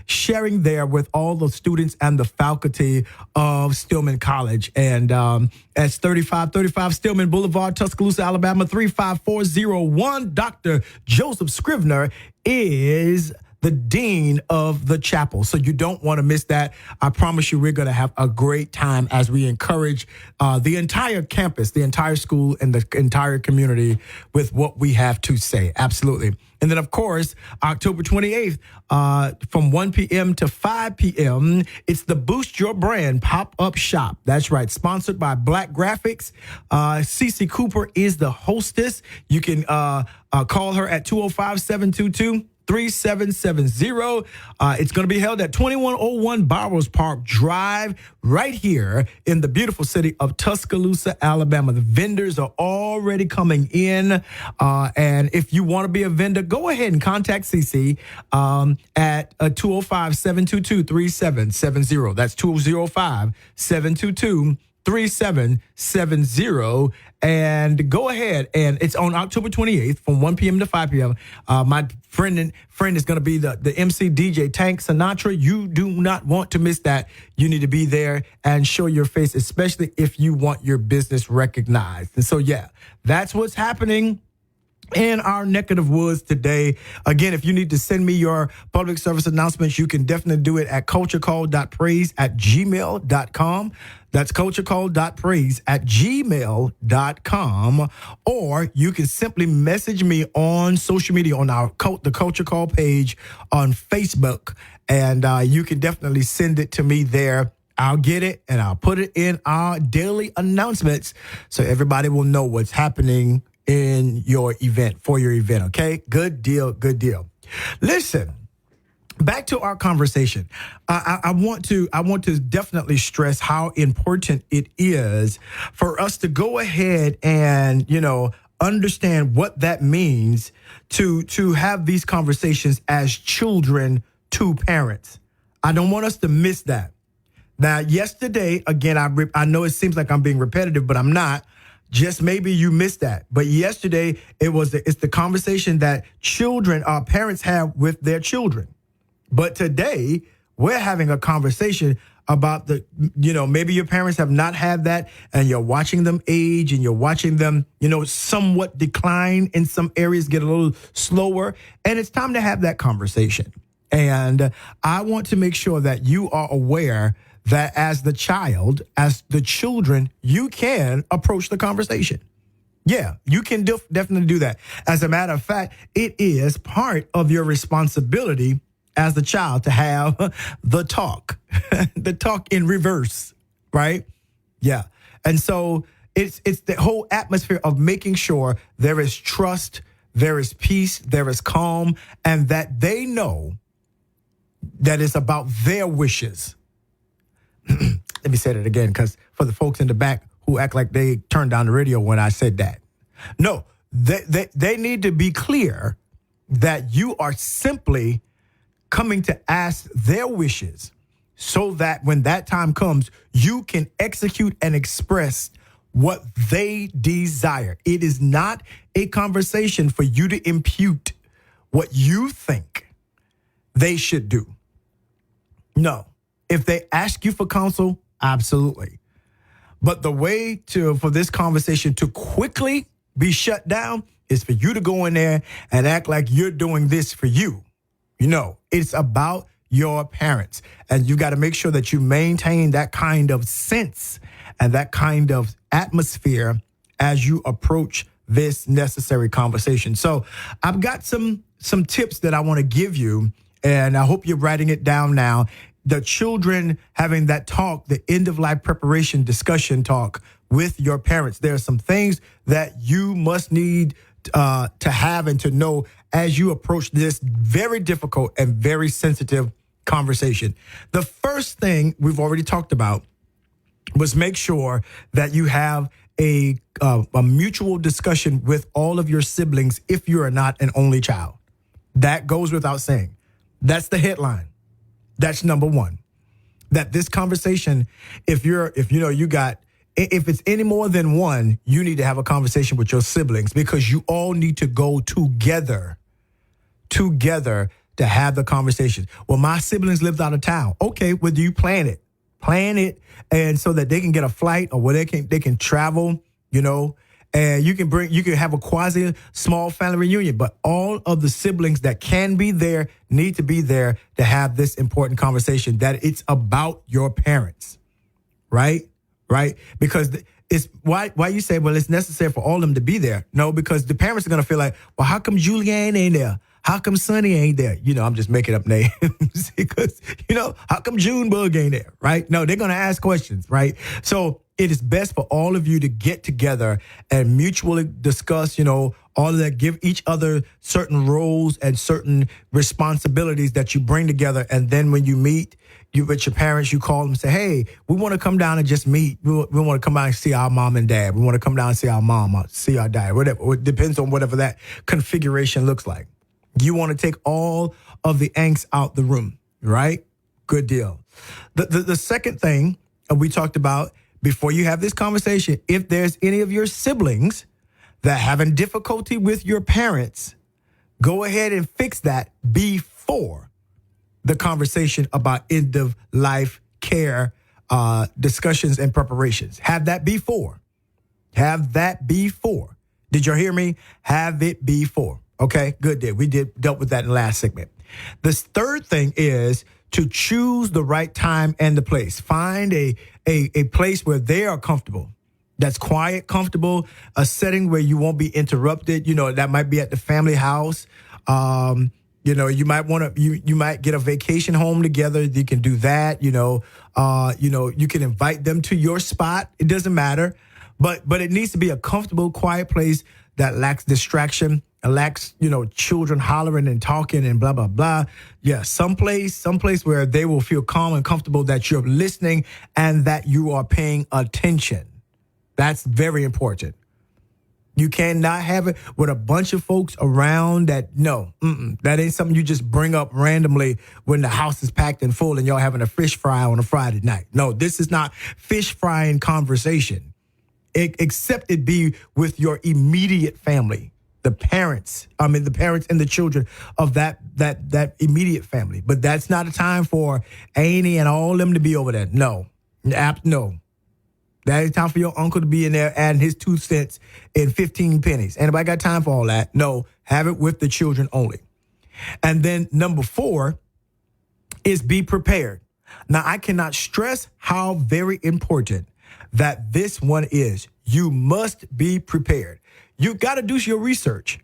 sharing there with all the students and the faculty of Stillman College. And that's 3535 Stillman Boulevard, Tuscaloosa, Alabama, 35401. Dr. Joseph Scrivener is the dean of the chapel. So you don't want to miss that. I promise you we're going to have a great time as we encourage the entire campus, the entire school, and the entire community with what we have to say. Absolutely. And then, of course, October 28th, from 1 p.m. to 5 p.m., it's the Boost Your Brand pop-up shop. That's right. Sponsored by Black Graphics. Cece Cooper is the hostess. You can call her at 205-722 3770. It's going to be held at 2101 Bowers Park Drive right here in the beautiful city of Tuscaloosa, Alabama. The vendors are already coming in. And if you want to be a vendor, go ahead and contact CC at 205-722-3770. That's 205-722-3770, and go ahead, and it's on October 28th from 1 p.m. to 5 p.m. My friend is going to be the MC DJ Tank Sinatra. You do not want to miss that. You need to be there and show your face, especially if you want your business recognized. And so, yeah, that's what's happening in our neck of the woods today. Again, if you need to send me your public service announcements, you can definitely do it at culturecall.praise@gmail.com. That's culturecall.praise@gmail.com. Or you can simply message me on social media on the Culture Call page on Facebook. And you can definitely send it to me there. I'll get it and I'll put it in our daily announcements so everybody will know what's happening in your event, for your event, okay? Good deal, good deal. Listen, back to our conversation. I want to definitely stress how important it is for us to go ahead and, understand what that means to have these conversations as children to parents. I don't want us to miss that. Now, yesterday, again, I know it seems like I'm being repetitive, but I'm not. Just maybe you missed that. But yesterday, it's the conversation that parents have with their children. But today, we're having a conversation about maybe your parents have not had that, and you're watching them age, and you're watching them, somewhat decline in some areas, get a little slower. And it's time to have that conversation. And I want to make sure that you are aware that as the children, you can approach the conversation. Yeah, you can definitely do that. As a matter of fact, it is part of your responsibility as the child to have the talk, the talk in reverse, right? Yeah. And so it's the whole atmosphere of making sure there is trust, there is peace, there is calm, and that they know that it's about their wishes. Let me say that again, because for the folks in the back who act like they turned down the radio when I said that. No, they need to be clear that you are simply coming to ask their wishes so that when that time comes, you can execute and express what they desire. It is not a conversation for you to impute what you think they should do. No. If they ask you for counsel, absolutely. But the way for this conversation to quickly be shut down is for you to go in there and act like you're doing this for you. It's about your parents. And you got to make sure that you maintain that kind of sense and that kind of atmosphere as you approach this necessary conversation. So I've got some tips that I want to give you, and I hope you're writing it down now. The children having that talk, the end-of-life preparation discussion talk with your parents. There are some things that you must need to have and to know as you approach this very difficult and very sensitive conversation. The first thing we've already talked about was make sure that you have a mutual discussion with all of your siblings if you are not an only child. That goes without saying. That's the headline. That's number one. That this conversation, if it's any more than one, you need to have a conversation with your siblings because you all need to go together to have the conversation. Well, my siblings lived out of town. Okay, well, do you plan it? Plan it, and so that they can get a flight or where they can travel, and you can have a quasi small family reunion, but all of the siblings that can be there need to be there to have this important conversation that it's about your parents, right? Because it's why you say, well, it's necessary for all of them to be there. No, because the parents are going to feel like, well, how come Julianne ain't there? How come Sonny ain't there? I'm just making up names because, how come Junebug ain't there, right? No, they're going to ask questions, right? So it is best for all of you to get together and mutually discuss, all of that, give each other certain roles and certain responsibilities that you bring together. And then when you meet with your parents, you call them and say, hey, we want to come down and just meet. We want to come out and see our mom and dad. We want to come down and see our mom, or see our dad, whatever. It depends on whatever that configuration looks like. You want to take all of the angst out the room, right? Good deal. The second thing we talked about before you have this conversation, if there's any of your siblings that are having difficulty with your parents, go ahead and fix that before the conversation about end of life care discussions and preparations. Have that before. Have that before. Did you hear me? Have it before. Okay, good deal. We dealt with that in the last segment. The third thing is to choose the right time and the place. Find a place where they are comfortable. That's quiet, comfortable, a setting where you won't be interrupted. That might be at the family house. You might want to, you might get a vacation home together. You can do that. You can invite them to your spot. It doesn't matter, but it needs to be a comfortable, quiet place that lacks distraction. Lacks, children hollering and talking and blah, blah, blah. Yeah, someplace where they will feel calm and comfortable that you're listening and that you are paying attention. That's very important. You cannot have it with a bunch of folks around that ain't something you just bring up randomly when the house is packed and full and y'all having a fish fry on a Friday night. No, this is not fish frying conversation, except it be with your immediate family. The parents and the children of that immediate family. But that's not a time for Annie and all them to be over there. No. That is time for your uncle to be in there adding his 2 cents and 15 pennies. Anybody got time for all that? No. Have it with the children only. And then number 4 is be prepared. Now, I cannot stress how very important that this one is. You must be prepared. You got to do your research.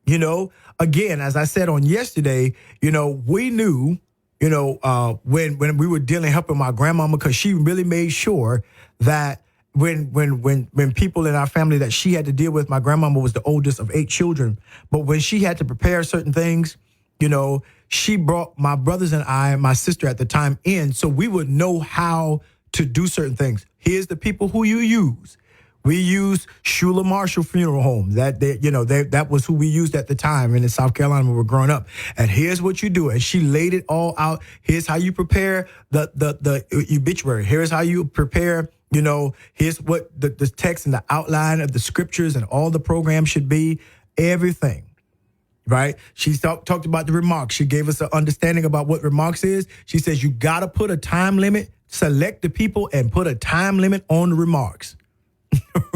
Again, as I said on yesterday, we knew, when we were helping my grandmama, because she really made sure that when people in our family that she had to deal with, my grandmama was the oldest of 8 children. But when she had to prepare certain things, she brought my brothers and I, my sister at the time, in so we would know how to do certain things. Here's the people who you use. We used Shula Marshall Funeral Home. That was who we used at the time in South Carolina when we were growing up. And here's what you do. And she laid it all out. Here's how you prepare the obituary. Here's how you prepare, here's what the text and the outline of the scriptures and all the program should be. Everything. Right? She talked about the remarks. She gave us an understanding about what remarks is. She says you got to put a time limit, select the people and put a time limit on the remarks.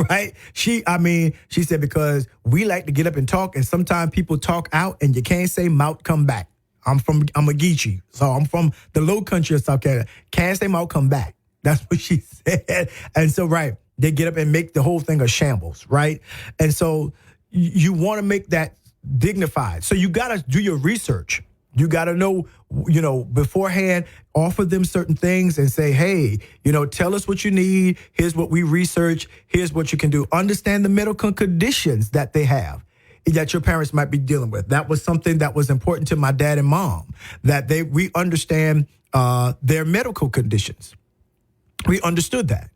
Right? She said, because we like to get up and talk, and sometimes people talk out and you can't say mouth come back. I'm a Geechee, so I'm from the low country of South Carolina. Can't say mouth come back. That's what she said. And so, right, they get up and make the whole thing a shambles, right? And so you want to make that dignified. So you got to do your research. You got to know, beforehand, offer them certain things and say, hey, tell us what you need. Here's what we research. Here's what you can do. Understand the medical conditions that they have, that your parents might be dealing with. That was something that was important to my dad and mom, that we understand their medical conditions. We understood that,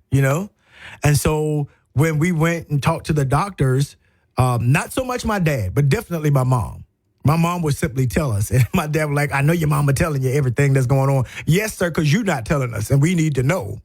And so when we went and talked to the doctors, not so much my dad, but definitely my mom. My mom would simply tell us, and my dad was like, I know your mama telling you everything that's going on. Yes, sir, because you're not telling us, and we need to know,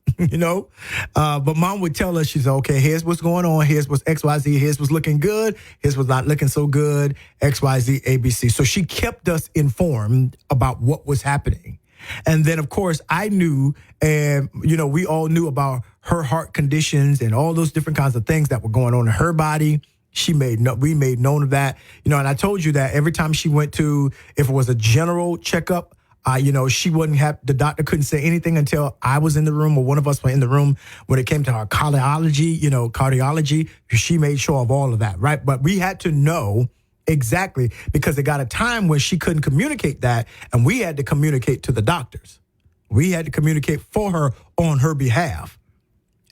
But mom would tell us, she said, okay, here's what's going on. Here's what's XYZ. Here's what's looking good. Here's what's not looking so good. XYZ, ABC. So she kept us informed about what was happening. And then, of course, I knew, and, we all knew about her heart conditions and all those different kinds of things that were going on in her body. We made known of that, and I told you that every time she went to, if it was a general checkup, she wouldn't have, the doctor couldn't say anything until I was in the room or one of us were in the room. When it came to her cardiology, she made sure of all of that, right? But we had to know exactly, because it got a time when she couldn't communicate that, and we had to communicate to the doctors. We had to communicate for her on her behalf.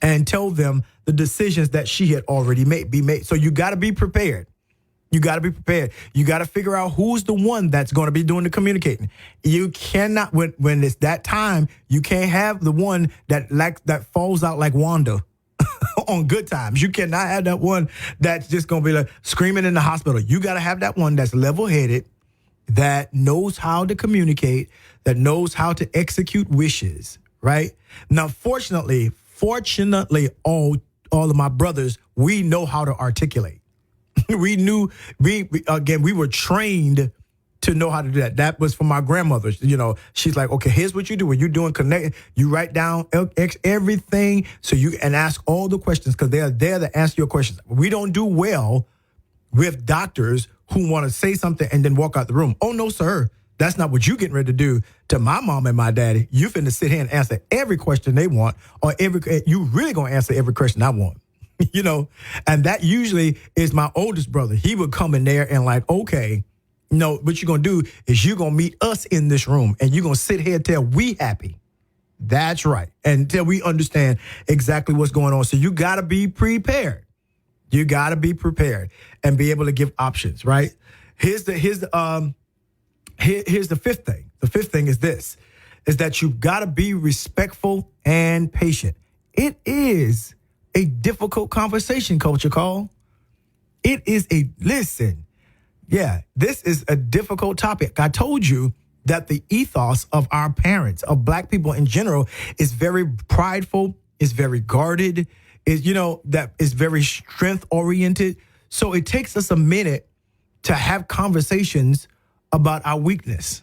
and tell them the decisions that she had already made. So you got to be prepared. You got to be prepared. You got to figure out who's the one that's going to be doing the communicating. You cannot, when it's that time, you can't have the one that falls out like Wanda on Good Times. You cannot have that one that's just going to be like screaming in the hospital. You got to have that one that's level-headed, that knows how to communicate, that knows how to execute wishes, right? Now, fortunately, all of my brothers, we know how to articulate. we were trained to know how to do that. That was from my grandmother. She's like, okay, here's what you do. When you're doing connect, you write down everything and ask all the questions because they are there to answer your questions. We don't do well with doctors who want to say something and then walk out the room. Oh, no, sir. That's not what you getting ready to do to my mom and my daddy. You finna sit here and answer every question they want, or you really gonna answer every question I want. And that usually is my oldest brother. He would come in there and like, okay, what you're going to do is you're going to meet us in this room and you're going to sit here till we happy. That's right. Until we understand exactly what's going on. So you got to be prepared. You got to be prepared and be able to give options, right? Here's the fifth thing. The fifth thing is this, is that you've got to be respectful and patient. It is a difficult conversation, Culture Call. It is this is a difficult topic. I told you that the ethos of our parents, of Black people in general, is very prideful, is very guarded, that is very strength oriented. So it takes us a minute to have conversations about our weakness.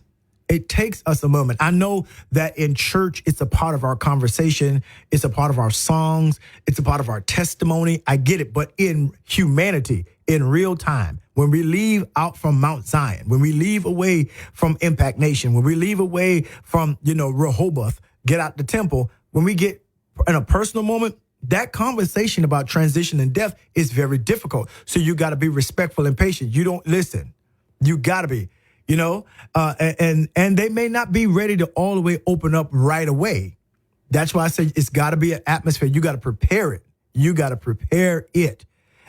It takes us a moment. I know that in church, it's a part of our conversation. It's a part of our songs. It's a part of our testimony. I get it. But in humanity, in real time, when we leave out from Mount Zion, when we leave away from Impact Nation, when we leave away from, Rehoboth, get out the temple, when we get in a personal moment, that conversation about transition and death is very difficult. So you got to be respectful and patient. You don't listen. You got to be. And they may not be ready to all the way open up right away. That's why I say it's got to be an atmosphere. You got to prepare it. You got to prepare it.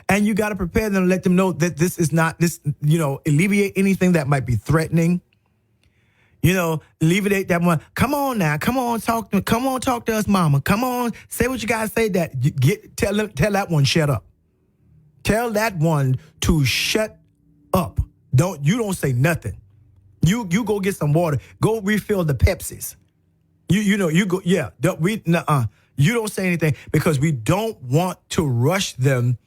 And you got to prepare them and let them know that this is not alleviate anything that might be threatening. Alleviate that one. Come on now. Come on, talk to us, mama. Come on, say what you got to say. Tell that one, shut up. Tell that one to shut up. Don't say nothing. You go get some water. Go refill the Pepsis. You go, yeah. You don't say anything because we don't want to rush them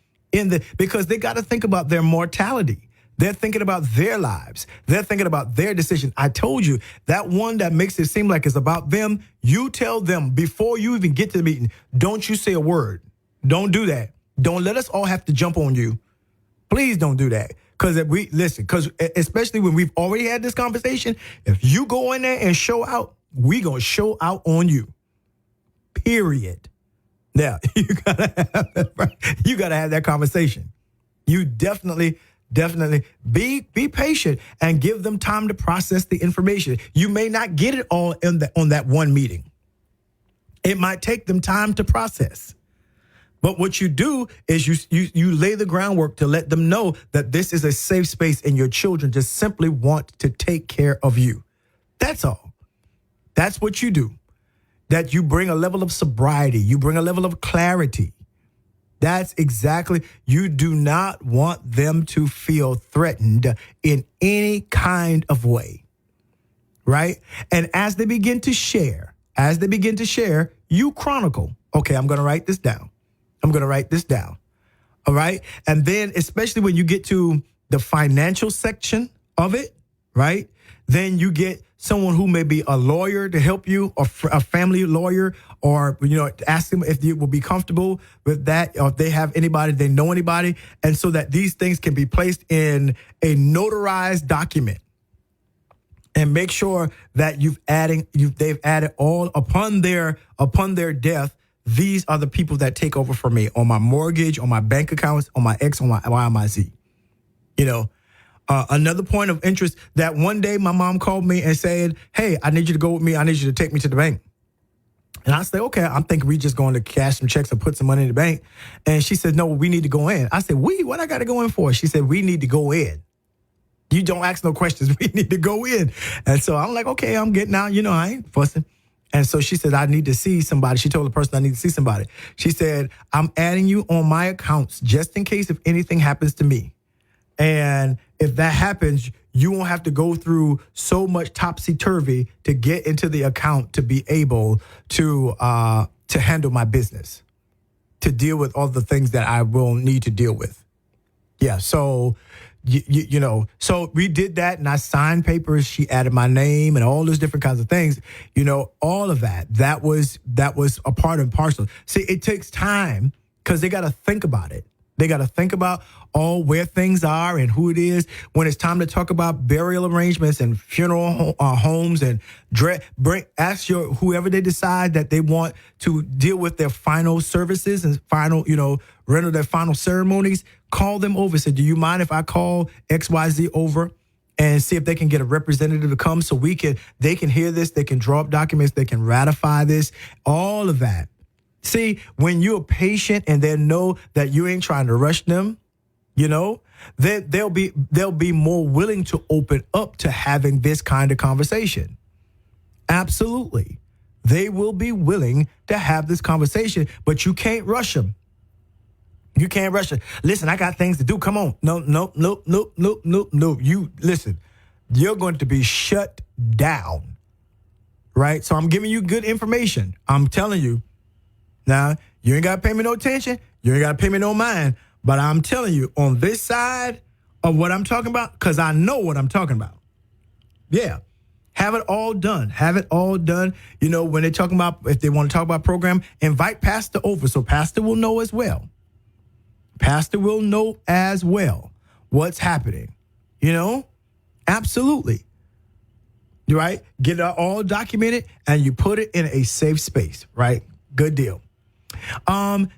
because they got to think about their mortality. They're thinking about their lives. They're thinking about their decision. I told you, that one that makes it seem like it's about them, you tell them before you even get to the meeting, don't you say a word. Don't do that. Don't let us all have to jump on you. Please don't do that. Because especially when we've already had this conversation, if you go in there and show out, we going to show out on you. Period. Now, you got to have that conversation. You definitely be patient and give them time to process the information. You may not get it all on that one meeting. It might take them time to process. But what you do is you lay the groundwork to let them know that this is a safe space and your children just simply want to take care of you. That's all. That's what you do. That you bring a level of sobriety. You bring a level of clarity. That's exactly, you do not want them to feel threatened in any kind of way, right? And as they begin to share, you chronicle. Okay, I'm going to write this down. All right. And then especially when you get to the financial section of it, right? Then you get someone who may be a lawyer to help you, or a family lawyer, or, ask them if they will be comfortable with that, or if they have anybody, they know anybody. And so that these things can be placed in a notarized document. And make sure that they've added all upon their death. These are the people that take over for me on my mortgage, on my bank accounts, on my X, on my YMIZ. Another point of interest, that one day my mom called me and said, hey, I need you to go with me. I need you to take me to the bank. And I said, okay, I'm thinking we just going to cash some checks and put some money in the bank. And she said, no, we need to go in. I said, what I got to go in for? She said, we need to go in. You don't ask no questions. We need to go in. And so I'm like, okay, I'm getting out. I ain't fussing. And so she said, I need to see somebody. She told the person I need to see somebody. She said, I'm adding you on my accounts just in case if anything happens to me. And if that happens, you won't have to go through so much topsy-turvy to get into the account to be able to handle my business, to deal with all the things that I will need to deal with. Yeah, so, so we did that, and I signed papers. She added my name and all those different kinds of things. All of that. That was a part and parcel. See, it takes time because they got to think about it. They got to think about where things are and who it is. When it's time to talk about burial arrangements and funeral homes and ask whoever they decide that they want to deal with their final services and render their final ceremonies, call them over. Say, do you mind if I call XYZ over and see if they can get a representative to come so they can hear this, they can draw up documents, they can ratify this, all of that. See, when you're patient and they know that you ain't trying to rush them, they'll be more willing to open up to having this kind of conversation. Absolutely. They will be willing to have this conversation, but you can't rush them. You can't rush it. Listen, I got things to do. Come on. No. You listen, you're going to be shut down. Right? So I'm giving you good information. I'm telling you. Now, you ain't got to pay me no attention. You ain't got to pay me no mind. But I'm telling you, on this side of what I'm talking about, because I know what I'm talking about. Yeah. Have it all done. Have it all done. When they're talking about, if they want to talk about program, invite Pastor over so Pastor will know as well. Pastor will know as well what's happening. Absolutely. Right? Get it all documented and you put it in a safe space. Right? Good deal.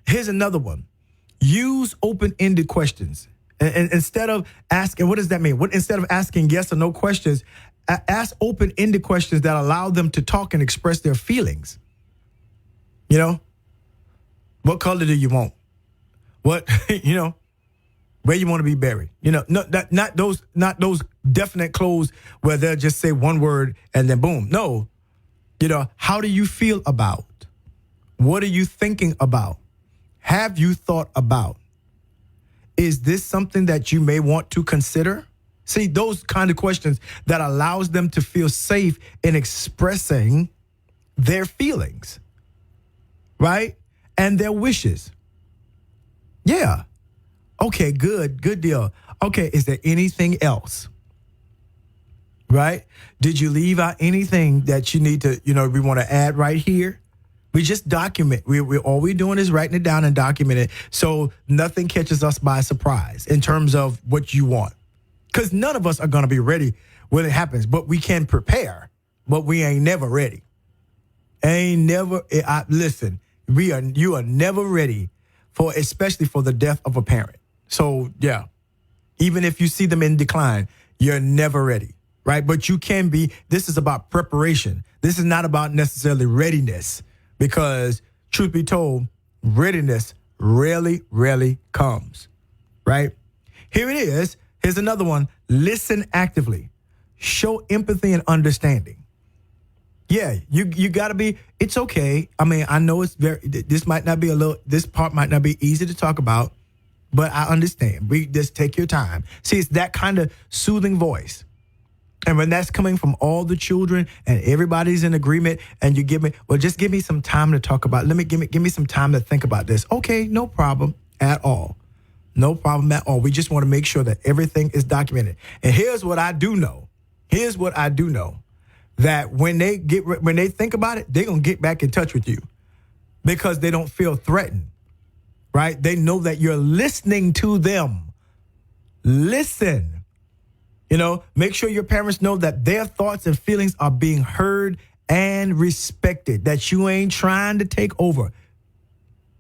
Here's another one. Use open-ended questions. And instead of asking, what does that mean? Instead of asking yes or no questions, ask open-ended questions that allow them to talk and express their feelings. What color do you want? What, where you want to be buried? Not those definite clues where they'll just say one word and then boom. No. How do you feel about? What are you thinking about? Have you thought about? Is this something that you may want to consider? See, those kind of questions that allows them to feel safe in expressing their feelings, right? And their wishes. Yeah. Okay, good deal. Okay, is there anything else? Right? Did you leave out anything that you need to, we want to add right here? We just document. All we're doing is writing it down and document it so nothing catches us by surprise in terms of what you want. Because none of us are going to be ready when it happens, but we can prepare, but we ain't never ready. Listen, you are never ready especially for the death of a parent. So, yeah, even if you see them in decline, you're never ready, right? But you can be. This is about preparation. This is not about necessarily readiness because, truth be told, readiness rarely comes, right? Here it is. Here's another one. Listen actively. Show empathy and understanding. Yeah, you got to be, it's okay. I mean, I know this part might not be easy to talk about, but I understand. Just take your time. See, it's that kind of soothing voice. And when that's coming from all the children and everybody's in agreement and you just give me some time to talk about, give me some time to think about this. Okay, no problem at all. No problem at all. We just want to make sure that everything is documented. And here's what I do know. That when they think about it, they're going to get back in touch with you because they don't feel threatened, right? They know that you're listening to them. Listen, make sure your parents know that their thoughts and feelings are being heard and respected, that you ain't trying to take over.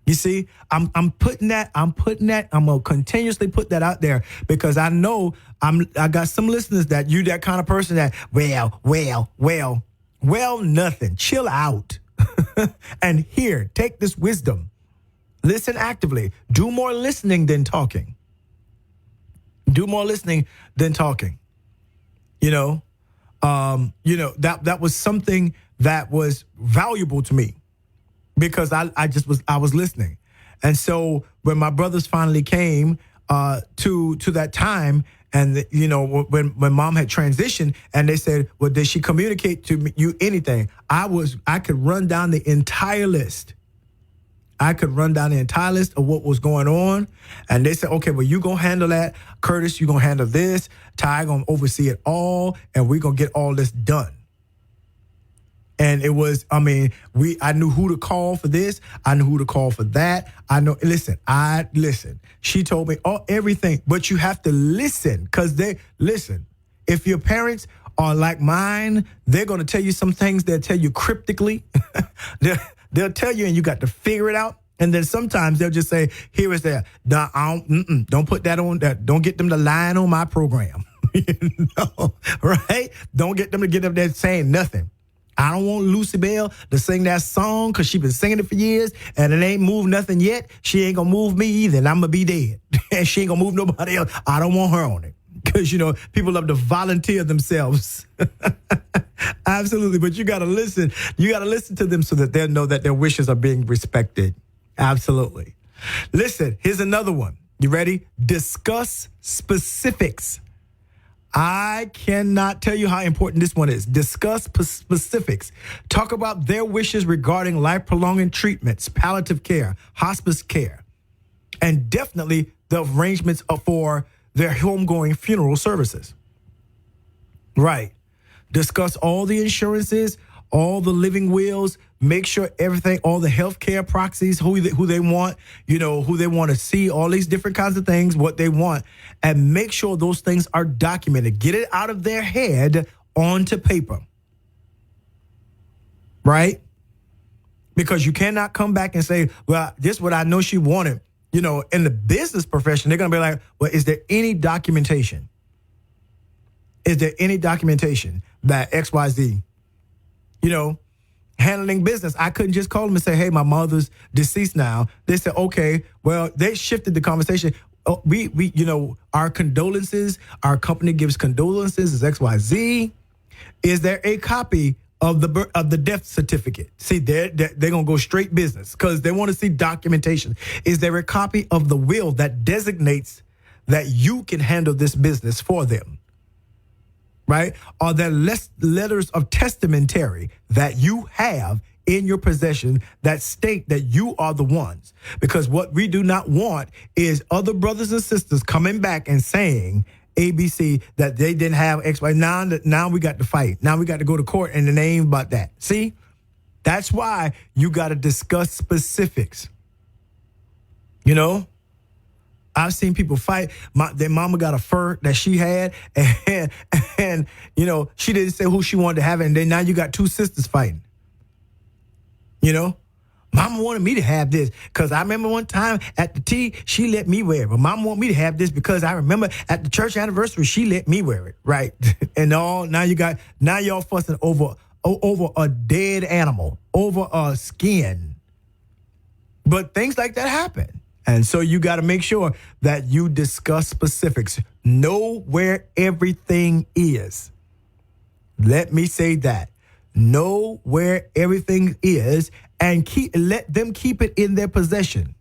You see, I'm putting that, I'm going to continuously put that out there because I know I got some listeners that you that kind of person that, well, nothing. Chill out. and hear. Take this wisdom. Listen actively. Do more listening than talking. Do more listening than talking. That was something that was valuable to me because I was listening. And so when my brothers finally came to that time, and when mom had transitioned, and they said, "Well, did she communicate to you anything?" I could run down the entire list. I could run down the entire list of what was going on. And they said, "Okay, well, you going to handle that. Curtis, you going to handle this. Ty going to oversee it all. And we're going to get all this done." And it was, I knew who to call for this. I knew who to call for that. Listen. She told me everything, but you have to listen because if your parents are like mine, they're going to tell you some things. They'll tell you cryptically. They'll tell you and you got to figure it out. And then sometimes they'll just say, "Here is that. Nah, don't put that on that. Don't get them to line on my program." Right? Don't get them to get up there saying nothing. I don't want Lucy Bell to sing that song because she's been singing it for years and it ain't moved nothing yet. She ain't going to move me either, and I'm going to be dead. And she ain't going to move nobody else. I don't want her on it because, people love to volunteer themselves. Absolutely. But you got to listen. You got to listen to them so that they'll know that their wishes are being respected. Absolutely. Listen, here's another one. You ready? Discuss specifics. I cannot tell you how important this one is. Discuss specifics. Talk about their wishes regarding life-prolonging treatments, palliative care, hospice care, and definitely the arrangements for their homegoing funeral services. Right. Discuss all the insurances, all the living wills, make sure everything, all the healthcare proxies, who they want, who they want to see, all these different kinds of things, what they want, and make sure those things are documented. Get it out of their head onto paper. Right? Because you cannot come back and say, "Well, this is what I know she wanted." In the business profession, they're going to be like, "Well, is there any documentation? Is there any documentation that XYZ?" Handling business. I couldn't just call them and say, "Hey, my mother's deceased now." They said, "Okay." Well, they shifted the conversation. Oh, we our condolences, our company gives condolences is XYZ. Is there a copy of the death certificate? See, they're going to go straight business because they want to see documentation. Is there a copy of the will that designates that you can handle this business for them? Right? Are there letters of testamentary that you have in your possession that state that you are the ones? Because what we do not want is other brothers and sisters coming back and saying ABC that they didn't have X, Y. Now we got to fight. Now we got to go to court and it ain't about that. See? That's why you got to discuss specifics. I've seen people fight. Their mama got a fur that she had, and she didn't say who she wanted to have it, and then now you got two sisters fighting. Mama wanted me to have this because I remember one time at the tea, she let me wear it. But Mama wanted me to have this because I remember at the church anniversary, she let me wear it, right? And now y'all fussing over a dead animal, over a skin. But things like that happen. And so you got to make sure that you discuss specifics. Know where everything is. Let me say that. Know where everything is and let them keep it in their possession.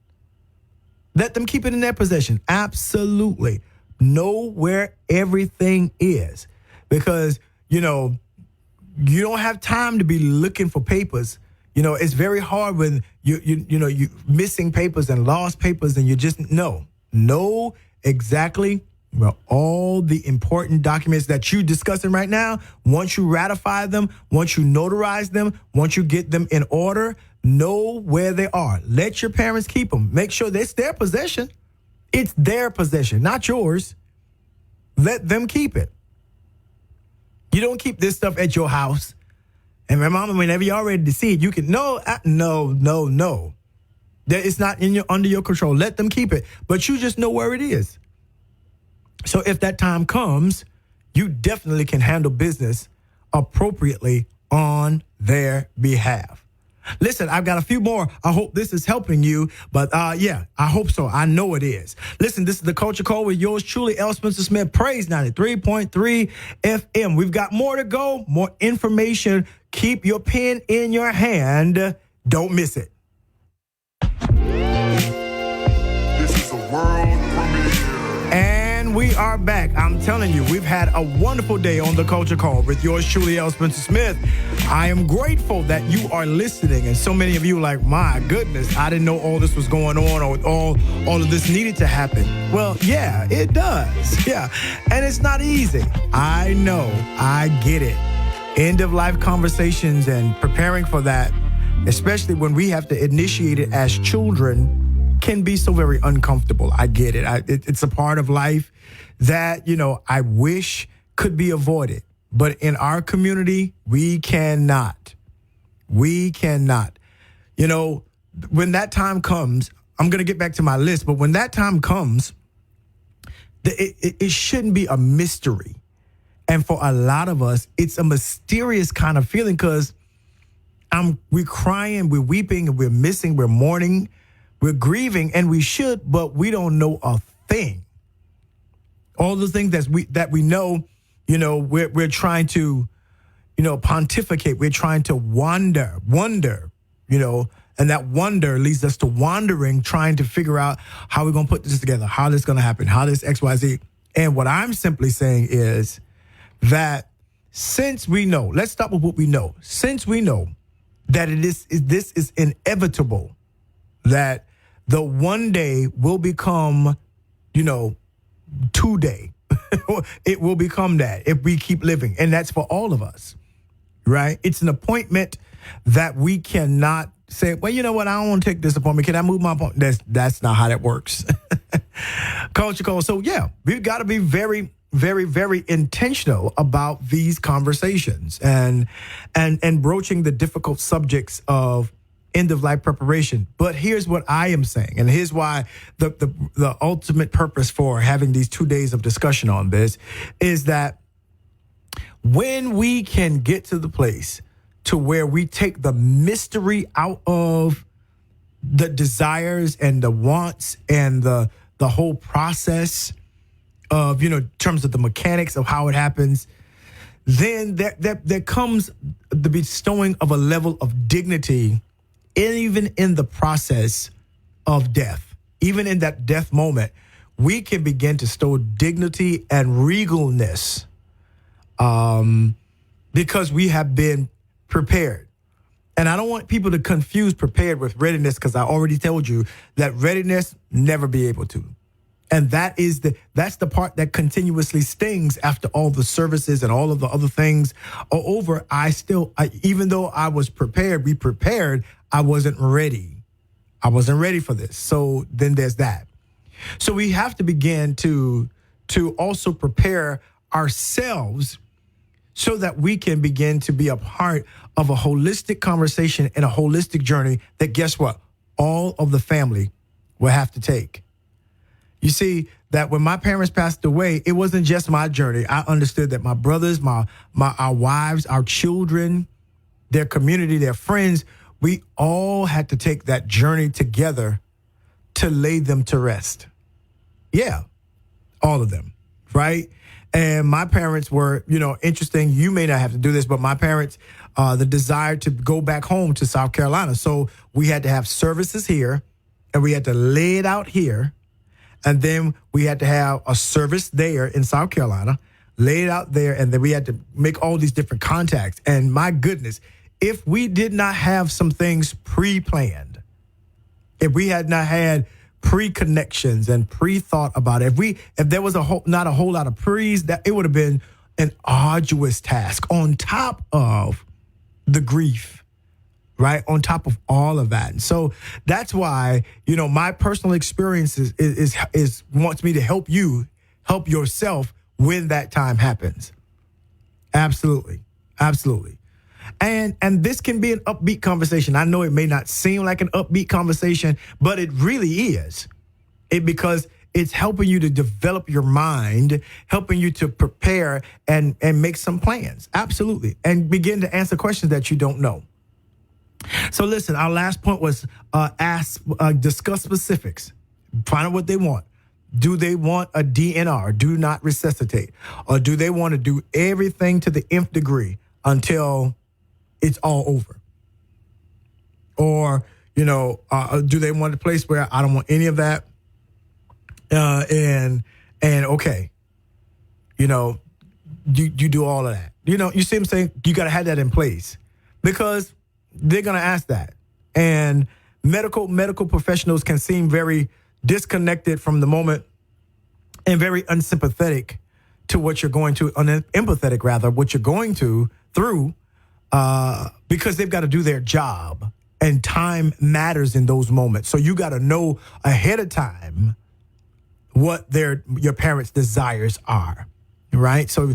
Let them keep it in their possession. Absolutely. Know where everything is. Because, you don't have time to be looking for papers. It's very hard when you missing papers and lost papers and you just know exactly all the important documents that you're discussing right now. Once you ratify them, once you notarize them, once you get them in order, know where they are. Let your parents keep them. Make sure that it's their possession. It's their possession, not yours. Let them keep it. You don't keep this stuff at your house. And remember, whenever you're ready to see it, you can no. That it's not under your control. Let them keep it, but you just know where it is. So if that time comes, you definitely can handle business appropriately on their behalf. Listen, I've got a few more. I hope this is helping you. But yeah, I hope so. I know it is. Listen, this is the Culture Call with yours truly, L. Spencer Smith, Praise 93.3 FM. We've got more to go, more information. Keep your pen in your hand. Don't miss it. This is a world premiere. And we are back. I'm telling you, we've had a wonderful day on the Culture Call with yours truly, L. Spencer Smith. I am grateful that you are listening, and so many of you are like, my goodness, I didn't know all this was going on or all of this needed to happen. Well, yeah, it does. Yeah, and it's not easy. I know. I get it. End of life conversations and preparing for that, especially when we have to initiate it as children, can be so very uncomfortable. I get it. It's a part of life that, I wish could be avoided. But in our community, we cannot. We cannot. When that time comes, I'm going to get back to my list, but when that time comes, it shouldn't be a mystery. And for a lot of us, it's a mysterious kind of feeling because we're crying, we're weeping, we're missing, we're mourning, we're grieving, and we should, but we don't know a thing. All the things that we know, we're trying to, pontificate. We're trying to wonder, and that wonder leads us to wandering, trying to figure out how we're going to put this together, how this is going to happen, how this X, Y, Z. And what I'm simply saying is that since we know, let's start with what we know. Since we know that this is inevitable, that the one day will become, 2 day. It will become that if we keep living. And that's for all of us, right? It's an appointment that we cannot say, well, you know what? I don't want to take this appointment. Can I move my appointment? That's not how that works. Culture Call. So yeah, we've got to be very, very, very intentional about these conversations and broaching the difficult subjects of end of life preparation. But here's what I am saying, and here's why the ultimate purpose for having these 2 days of discussion on this is that when we can get to the place to where we take the mystery out of the desires and the wants and the whole process of, in terms of the mechanics of how it happens, then there comes the bestowing of a level of dignity, even in the process of death. Even in that death moment, we can begin to bestow dignity and regalness because we have been prepared. And I don't want people to confuse prepared with readiness, because I already told you that readiness never be able to. And that's the part that continuously stings after all the services and all of the other things are over. Even though I was prepared, be prepared, I wasn't ready. I wasn't ready for this. So then there's that. So we have to begin to also prepare ourselves so that we can begin to be a part of a holistic conversation and a holistic journey that, guess what, all of the family will have to take. You see, that when my parents passed away, it wasn't just my journey. I understood that my brothers, our wives, our children, their community, their friends, we all had to take that journey together to lay them to rest. Yeah, all of them, right? And my parents were, interesting. You may not have to do this, but my parents, the desire to go back home to South Carolina. So we had to have services here, and we had to lay it out here. And then we had to have a service there in South Carolina, lay it out there, and then we had to make all these different contacts. And my goodness, if we did not have some things pre-planned, if we had not had pre-connections and pre-thought about it, if there was not a whole lot of pre's, that it would have been an arduous task on top of the grief, right? On top of all of that. And so that's why, my personal experience is wants me to help you help yourself when that time happens. Absolutely. Absolutely. And this can be an upbeat conversation. I know it may not seem like an upbeat conversation, but it really is. Because it's helping you to develop your mind, helping you to prepare and make some plans. Absolutely. And begin to answer questions that you don't know. So listen, our last point was discuss specifics. Find out what they want. Do they want a DNR, do not resuscitate? Or do they want to do everything to the nth degree until it's all over? Or, do they want a place where I don't want any of that? And okay, you do all of that. You see what I'm saying? You got to have that in place because they're going to ask that. And medical professionals can seem very disconnected from the moment and very unsympathetic to what you're going to, unempathetic rather, what you're going through, because they've got to do their job and time matters in those moments. So you got to know ahead of time what your parents' desires are, right? So,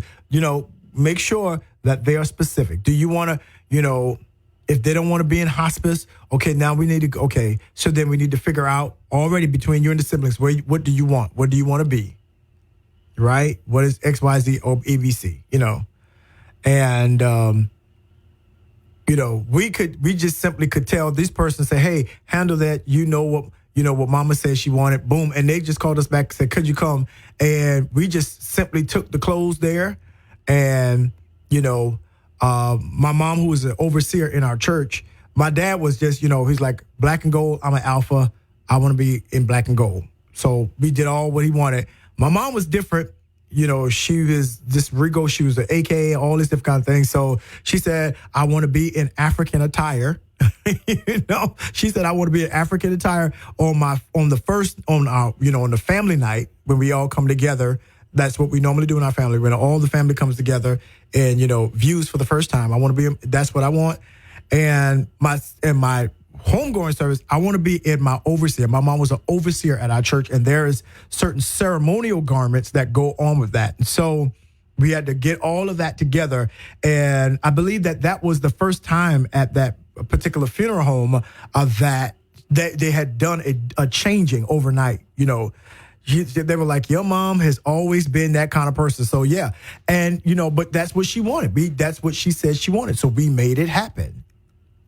make sure that they are specific. Do you want to, if they don't want to be in hospice, okay, now we need to, so then we need to figure out already between you and the siblings, what do you want? What do you want to be? Right? What is X, Y, Z, or ABC, And, we just simply could tell this person, say, hey, handle that. What mama said she wanted, boom. And they just called us back and said, could you come? And we just simply took the clothes there. And, my mom, who was an overseer in our church, my dad was just, he's like, black and gold, I'm an alpha. I want to be in black and gold. So we did all what he wanted. My mom was different. She was this Rigo. She was an AKA, all this different kind of things. So she said, I want to be in African attire. She said, I want to be in African attire on the family night when we all come together. That's what we normally do in our family. When all the family comes together and, views for the first time. I want to be, that's what I want. And my homegoing service, I want to be in my overseer. My mom was an overseer at our church, and there is certain ceremonial garments that go on with that. And so we had to get all of that together. And I believe that was the first time at that particular funeral home that they had done a changing overnight. They were like, your mom has always been that kind of person. So, yeah. And, but that's what she wanted. That's what she said she wanted. So we made it happen.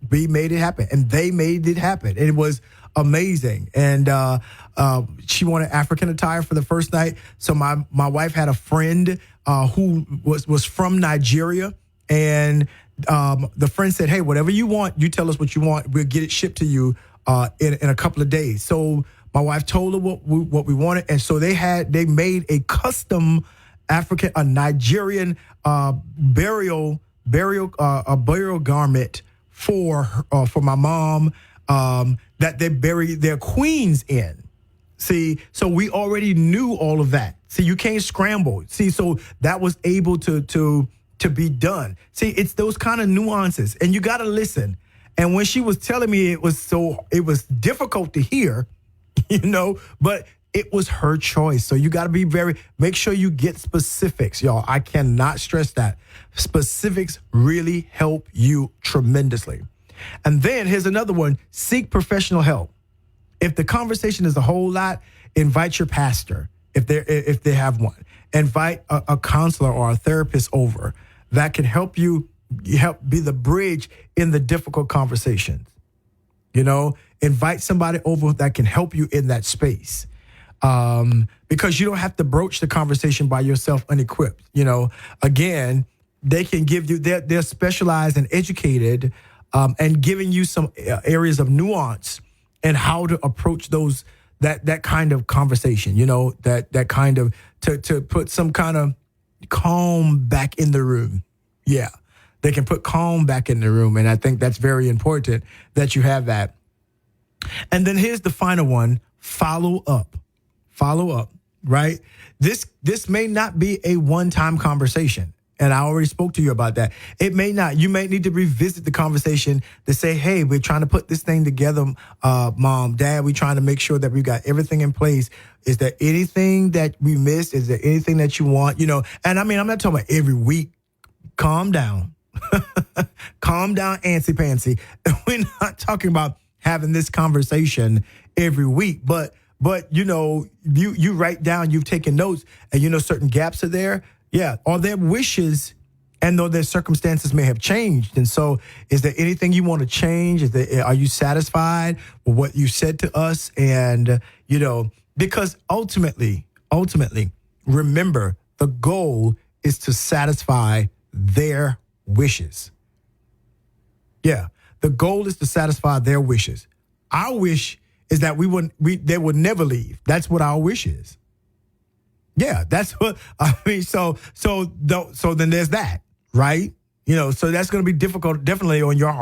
And they made it happen. And it was amazing. And she wanted African attire for the first night. So my wife had a friend who was from Nigeria. And the friend said, hey, whatever you want, you tell us what you want. We'll get it shipped to you in a couple of days. So my wife told her what we wanted. And so they made a custom Nigerian burial garment for my mom that they bury their queens in. See, so we already knew all of that. See, you can't scramble. See, so that was able to be done. See, it's those kind of nuances, and you got to listen. And when she was telling me it was difficult to hear, but it was her choice. So you got to make sure you get specifics, y'all. I cannot stress that. Specifics really help you tremendously. And then here's another one: seek professional help. If the conversation is a whole lot, invite your pastor. If they have one, invite a counselor or a therapist over that can help be the bridge in the difficult conversations. Invite somebody over that can help you in that space. Because you don't have to broach the conversation by yourself unequipped. Again, they can give you, they're specialized and educated, and giving you some areas of nuance and how to approach that kind of conversation, that kind of, to put some kind of calm back in the room. Yeah, they can put calm back in the room. And I think that's very important that you have that. And then here's the final one: follow up. Follow up, right? This may not be a one-time conversation. And I already spoke to you about that. It may not. You may need to revisit the conversation to say, hey, we're trying to put this thing together, Mom, Dad. We're trying to make sure that we've got everything in place. Is there anything that we missed? Is there anything that you want? And I mean, I'm not talking about every week. Calm down. Calm down, antsy pantsy. We're not talking about having this conversation every week, but you write down, you've taken notes, and certain gaps are there. Yeah. Are there wishes And though their circumstances may have changed. And so is there anything you want to change? Are you satisfied with what you said to us? And, because ultimately, remember, the goal is to satisfy their wishes. Yeah, the goal is to satisfy their wishes. Our wish is that they would never leave. That's what our wish is. Yeah, that's what I mean. So then there's that, right? So that's going to be difficult, definitely on your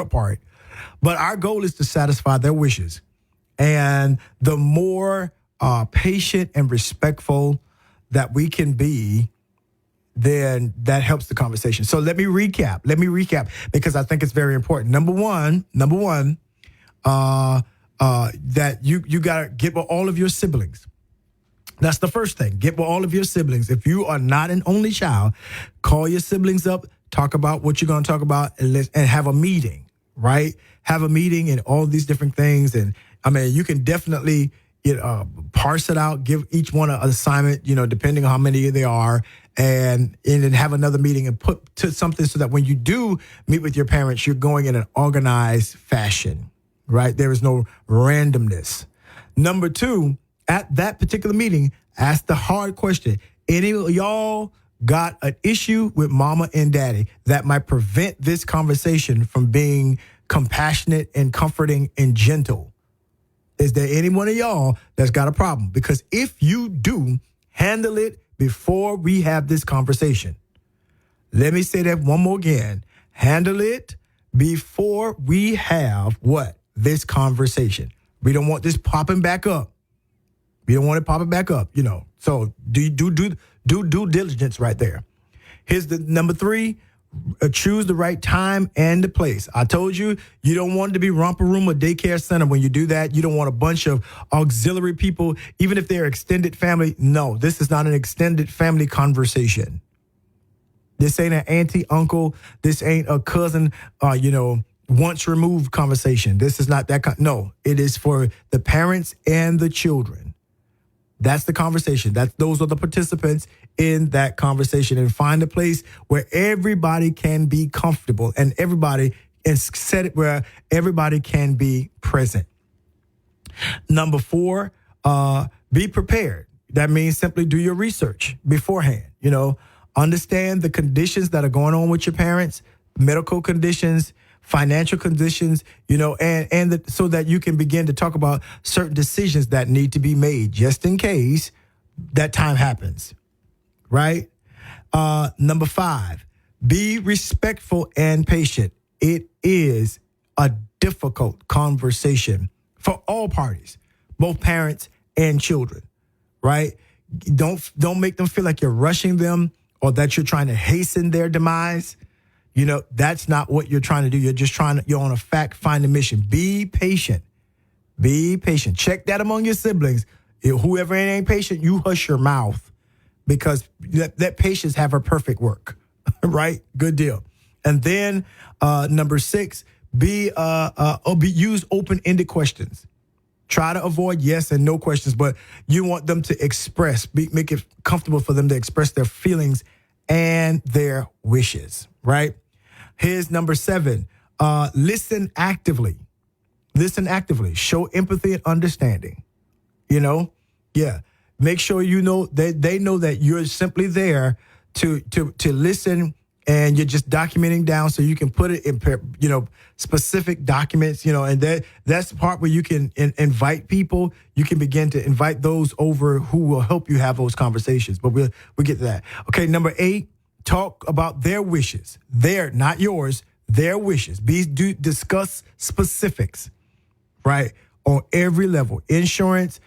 part. But our goal is to satisfy their wishes, and the more patient and respectful that we can be, then that helps the conversation. So let me recap because I think it's very important. Number one, that you got to get with all of your siblings. That's the first thing. Get with all of your siblings. If you are not an only child, call your siblings up, talk about what you're going to talk about, and have a meeting, right? Have a meeting and all these different things. And I mean, you can definitely parse it out, give each one an assignment, depending on how many there are, and then have another meeting and put to something so that when you do meet with your parents, you're going in an organized fashion, right? There is no randomness. Number two, at that particular meeting, ask the hard question. Any of y'all got an issue with mama and daddy that might prevent this conversation from being compassionate and comforting and gentle? Is there any one of y'all that's got a problem? Because if you do, handle it before we have this conversation. Let me say that one more again. Handle it before we have what? This conversation. We don't want this popping back up. We don't want it popping back up, So do due diligence right there. Here's the number three. Choose the right time and the place. I told you, you don't want it to be romper room or daycare center. When you do that, you don't want a bunch of auxiliary people, even if they're extended family. No, this is not an extended family conversation. This ain't an auntie, uncle. This ain't a cousin, once removed conversation. This is not that. No, it is for the parents and the children. That's the conversation. Those are the participants in that conversation, and find a place where everybody can be comfortable and set it where everybody can be present. Number four, be prepared. That means simply do your research beforehand. Understand the conditions that are going on with your parents, medical conditions, financial conditions, so that you can begin to talk about certain decisions that need to be made just in case that time happens, right? Number five, be respectful and patient. It is a difficult conversation for all parties, both parents and children, right? Don't make them feel like you're rushing them or that you're trying to hasten their demise. That's not what you're trying to do. You're on a fact-finding mission. Be patient. Be patient. Check that among your siblings. Whoever ain't patient, you hush your mouth because that patience have her perfect work, right? Good deal. And then number six, use open-ended questions. Try to avoid yes and no questions, but you want them to make it comfortable for them to express their feelings and their wishes, right? Here's number seven. Listen actively. Listen actively. Show empathy and understanding. Yeah. Make sure they know that you're simply there to listen, and you're just documenting down so you can put it in specific documents. And that's the part where you can invite people. You can begin to invite those over who will help you have those conversations. But we'll get to that. Okay, number 8. Talk about their wishes. Not yours, their wishes. Discuss specifics, right? On every level. Insurance,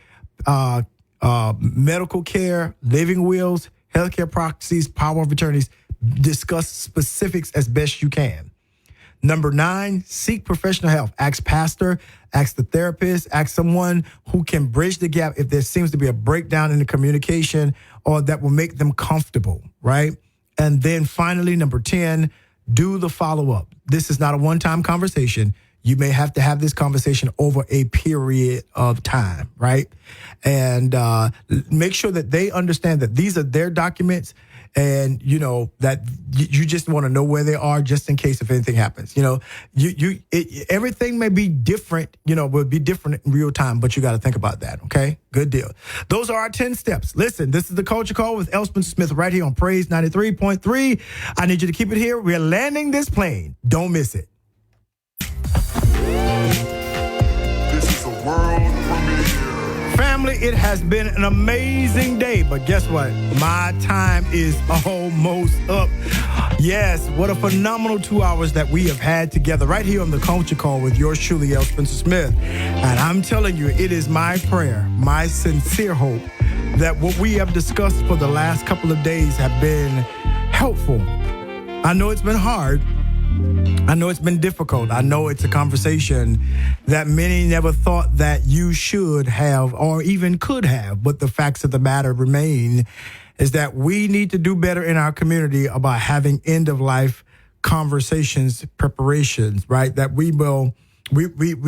medical care, living wills, healthcare proxies, power of attorneys. Discuss specifics as best you can. Number 9, seek professional help. Ask pastor, ask the therapist, ask someone who can bridge the gap if there seems to be a breakdown in the communication or that will make them comfortable, right? And then finally, number 10, do the follow-up. This is not a one-time conversation. You may have to have this conversation over a period of time, right? And make sure that they understand that these are their documents And, that you just want to know where they are just in case if anything happens. Everything may be different, will be different in real time, but you got to think about that, okay? Good deal. Those are our 10 steps. Listen, this is the Culture Call with L. Spencer Smith right here on Praise 93.3. I need you to keep it here. We're landing this plane. Don't miss it. This is a world premiere. Family, it has been an amazing day, but guess what? My time is almost up. Yes, what a phenomenal 2 hours that we have had together right here on the Culture Call with yours truly, L. Spencer Smith. And I'm telling you, it is my prayer, my sincere hope that what we have discussed for the last couple of days have been helpful. I know it's been hard. I know it's been difficult. I know it's a conversation that many never thought that you should have or even could have. But the facts of the matter remain is that we need to do better in our community about having end-of-life conversations, preparations, right? That we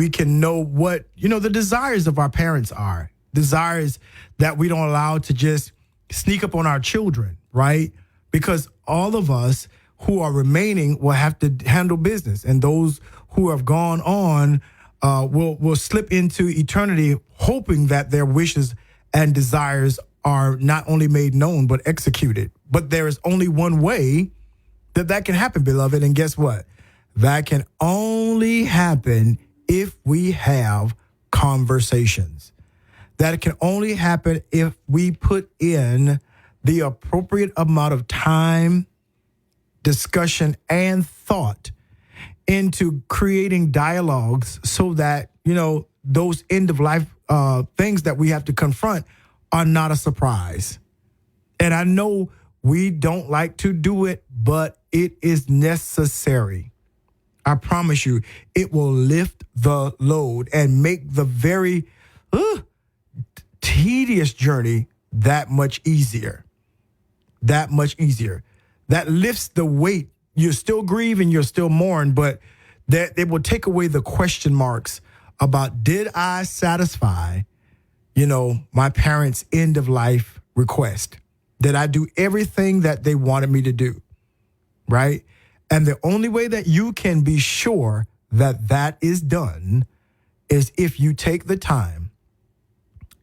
can know what, the desires of our parents are. Desires that we don't allow to just sneak up on our children, right? Because all of us who are remaining will have to handle business, and those who have gone on will slip into eternity, hoping that their wishes and desires are not only made known but executed. But there is only one way that can happen, beloved, and guess what? That can only happen if we have conversations. That can only happen if we put in the appropriate amount of time, discussion, and thought into creating dialogues so that, those end-of-life things that we have to confront are not a surprise. And I know we don't like to do it, but it is necessary. I promise you, it will lift the load and make the very tedious journey that much easier. That much easier. That lifts the weight. You're still grieving, you're still mourning, but that it will take away the question marks about, did I satisfy, my parents' end of life request? Did I do everything that they wanted me to do? Right? And the only way that you can be sure that that is done is if you take the time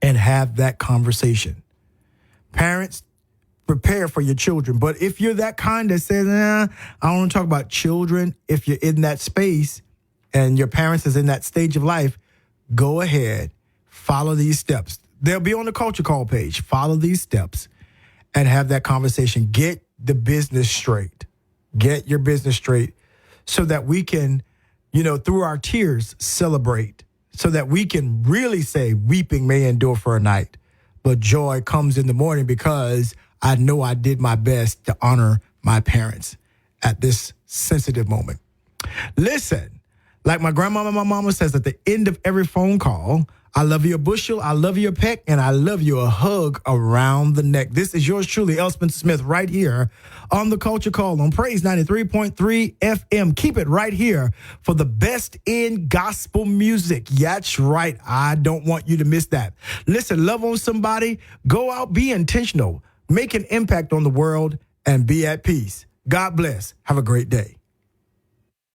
and have that conversation. Parents, prepare for your children. But if you're that kind that says, I don't want to talk about children, if you're in that space and your parents is in that stage of life, go ahead, follow these steps. They'll be on the Culture Call page. Follow these steps and have that conversation. Get the business straight. Get your business straight so that we can, through our tears, celebrate. So that we can really say, weeping may endure for a night, but joy comes in the morning, because I know I did my best to honor my parents at this sensitive moment. Listen, like my grandmama and my mama says at the end of every phone call, I love you a bushel, I love you a peck, and I love you a hug around the neck. This is yours truly, L. Spencer Smith, right here on the Culture Call on Praise 93.3 FM. Keep it right here for the best in gospel music. That's right. I don't want you to miss that. Listen, love on somebody, go out, be intentional, make an impact on the world, and be at peace. God bless. Have a great day.